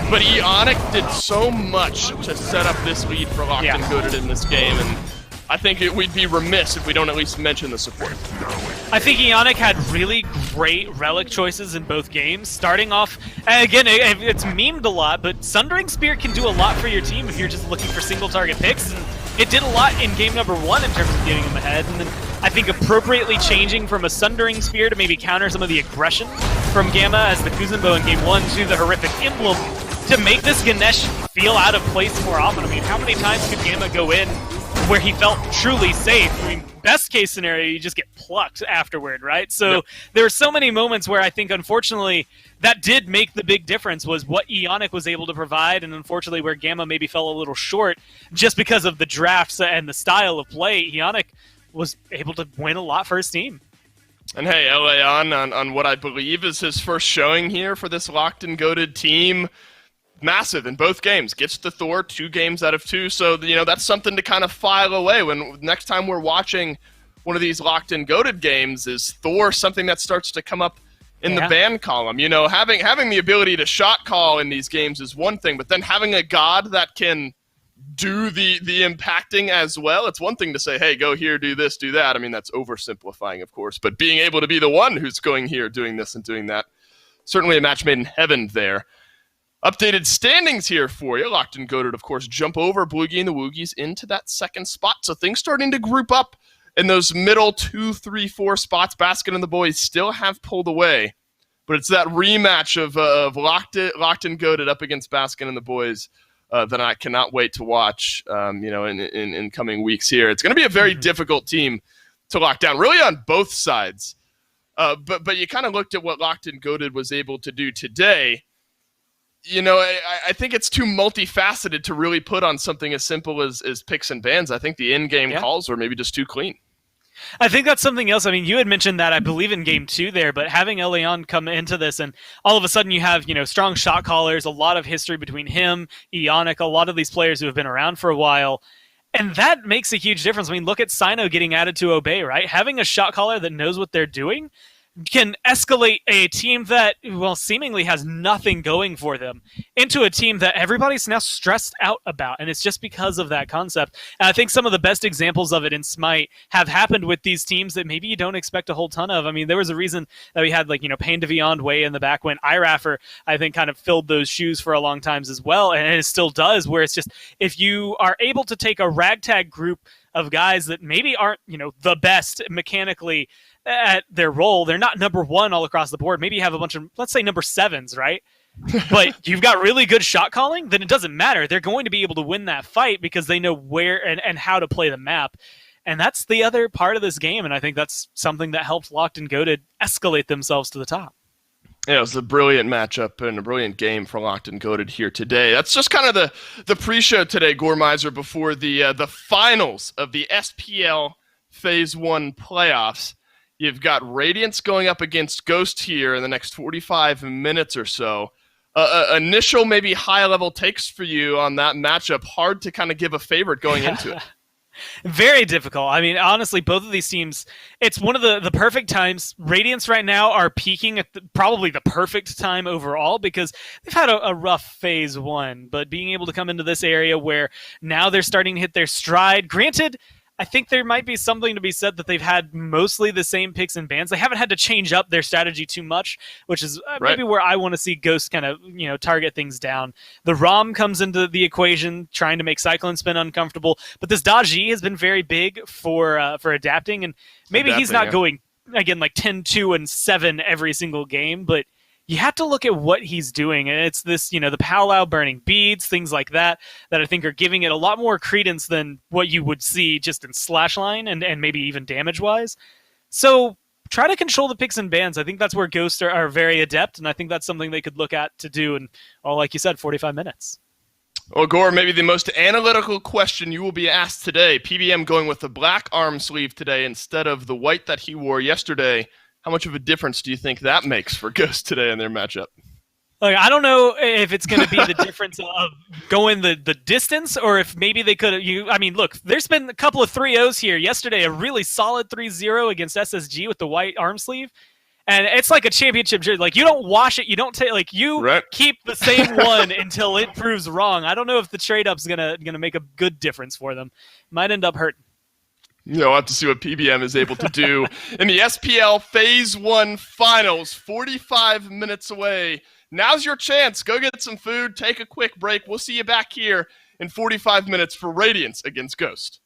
but Ionic did so much to set up this lead for Lockton Goaded in this game, and I think we'd be remiss if we don't at least mention the support.
I think Ionic had really great relic choices in both games. Starting off, and again, it's memed a lot, but Sundering Spear can do a lot for your team if you're just looking for single target picks. And it did a lot in game number 1 in terms of getting him ahead. And then I think appropriately changing from a Sundering Spear to maybe counter some of the aggression from Gamma as the Kuzenbo in game 1 to the horrific Emblem to make this Ganesh feel out of place more often. I mean, how many times could Gamma go in where he felt truly safe? I mean, best case scenario, you just get plucked afterward, right? So there are so many moments where I think, unfortunately, that did make the big difference was what Ionic was able to provide, and unfortunately where Gamma maybe fell a little short just because of the drafts and the style of play. Ionic was able to win a lot for his team.
And hey, Leon, on what I believe is his first showing here for this Lockton Goaded team, massive in both games. Gets the Thor 2 games out of 2, so that's something to kind of file away when next time we're watching one of these Lockton Goaded games. Is Thor something that starts to come up in the ban column? Having the ability to shot call in these games is one thing, but then having a god that can do the impacting as well. It's one thing to say, hey, go here, do this, do that. I mean, that's oversimplifying, of course, but being able to be the one who's going here, doing this and doing that, certainly a match made in heaven there. Updated standings here for you. Lockton Goaded, of course, jump over Bloogy and the Woogys into that second spot. So things starting to group up in those middle 2, 3, 4 spots. Baskin and the boys still have pulled away. But it's that rematch of Lockton Goaded up against Baskin and the boys that I cannot wait to watch in coming weeks here. It's going to be a very difficult team to lock down, really on both sides. But you kind of looked at what Lockton Goaded was able to do today. I think it's too multifaceted to really put on something as simple as picks and bans. I think the in-game calls were maybe just too clean.
I think that's something else. I mean, you had mentioned that, I believe, in game 2 there, but having Elion come into this and all of a sudden you have, strong shot callers, a lot of history between him, Ionic, a lot of these players who have been around for a while. And that makes a huge difference. I mean, look at Sino getting added to Obey, right? Having a shot caller that knows what they're doing can escalate a team that, seemingly has nothing going for them into a team that everybody's now stressed out about. And it's just because of that concept. And I think some of the best examples of it in SMITE have happened with these teams that maybe you don't expect a whole ton of. I mean, there was a reason that we had, Pain to Beyond way in the back when Iraffer, I think, kind of filled those shoes for a long time as well. And it still does, where it's just, if you are able to take a ragtag group of guys that maybe aren't, the best mechanically at their role, they're not number 1 all across the board. Maybe you have a bunch of, let's say, number 7s, right? But you've got really good shot calling, then it doesn't matter. They're going to be able to win that fight because they know where and how to play the map. And that's the other part of this game, and I think that's something that helped Lockton Goaded escalate themselves to the top.
Yeah, it was a brilliant matchup and a brilliant game for Lockton Goaded here today. That's just kind of the pre-show today, Gormizer, before the finals of the SPL Phase 1 playoffs. You've got Radiance going up against Ghost here in the next 45 minutes or so. Initial maybe high-level takes for you on that matchup. Hard to kind of give a favorite going into it.
Very difficult. I mean, honestly, both of these teams, it's one of the perfect times. Radiance right now are peaking at probably the perfect time overall because they've had a rough Phase 1, but being able to come into this area where now they're starting to hit their stride. Granted, I think there might be something to be said that they've had mostly the same picks and bans. They haven't had to change up their strategy too much, which is maybe where I want to see Ghost kind of, target things down. The ROM comes into the equation, trying to make Cyclone Spin uncomfortable, but this Daji has been very big for adapting, and maybe he's not going, again, 10-2 and 7 every single game, but you have to look at what he's doing. And it's this, the powwow burning beads, things like that I think are giving it a lot more credence than what you would see just in Slashline and maybe even damage-wise. So try to control the picks and bans. I think that's where Ghosts are very adept, and I think that's something they could look at to do in, like you said, 45 minutes.
Well, Gore, maybe the most analytical question you will be asked today. PBM going with the black arm sleeve today instead of the white that he wore yesterday. How much of a difference do you think that makes for Ghost today in their matchup?
I don't know if it's going to be the difference of going the distance or if maybe they could have... look, there's been a couple of 3-0s here. Yesterday, a really solid 3-0 against SSG with the white arm sleeve. And it's like a championship jersey. You don't wash it. You don't take... keep the same one until it proves wrong. I don't know if the trade-up's going to make a good difference for them. Might end up hurting.
We'll have to see what PBM is able to do in the SPL Phase 1 Finals. 45 minutes away. Now's your chance. Go get some food. Take a quick break. We'll see you back here in 45 minutes for Radiance against Ghost.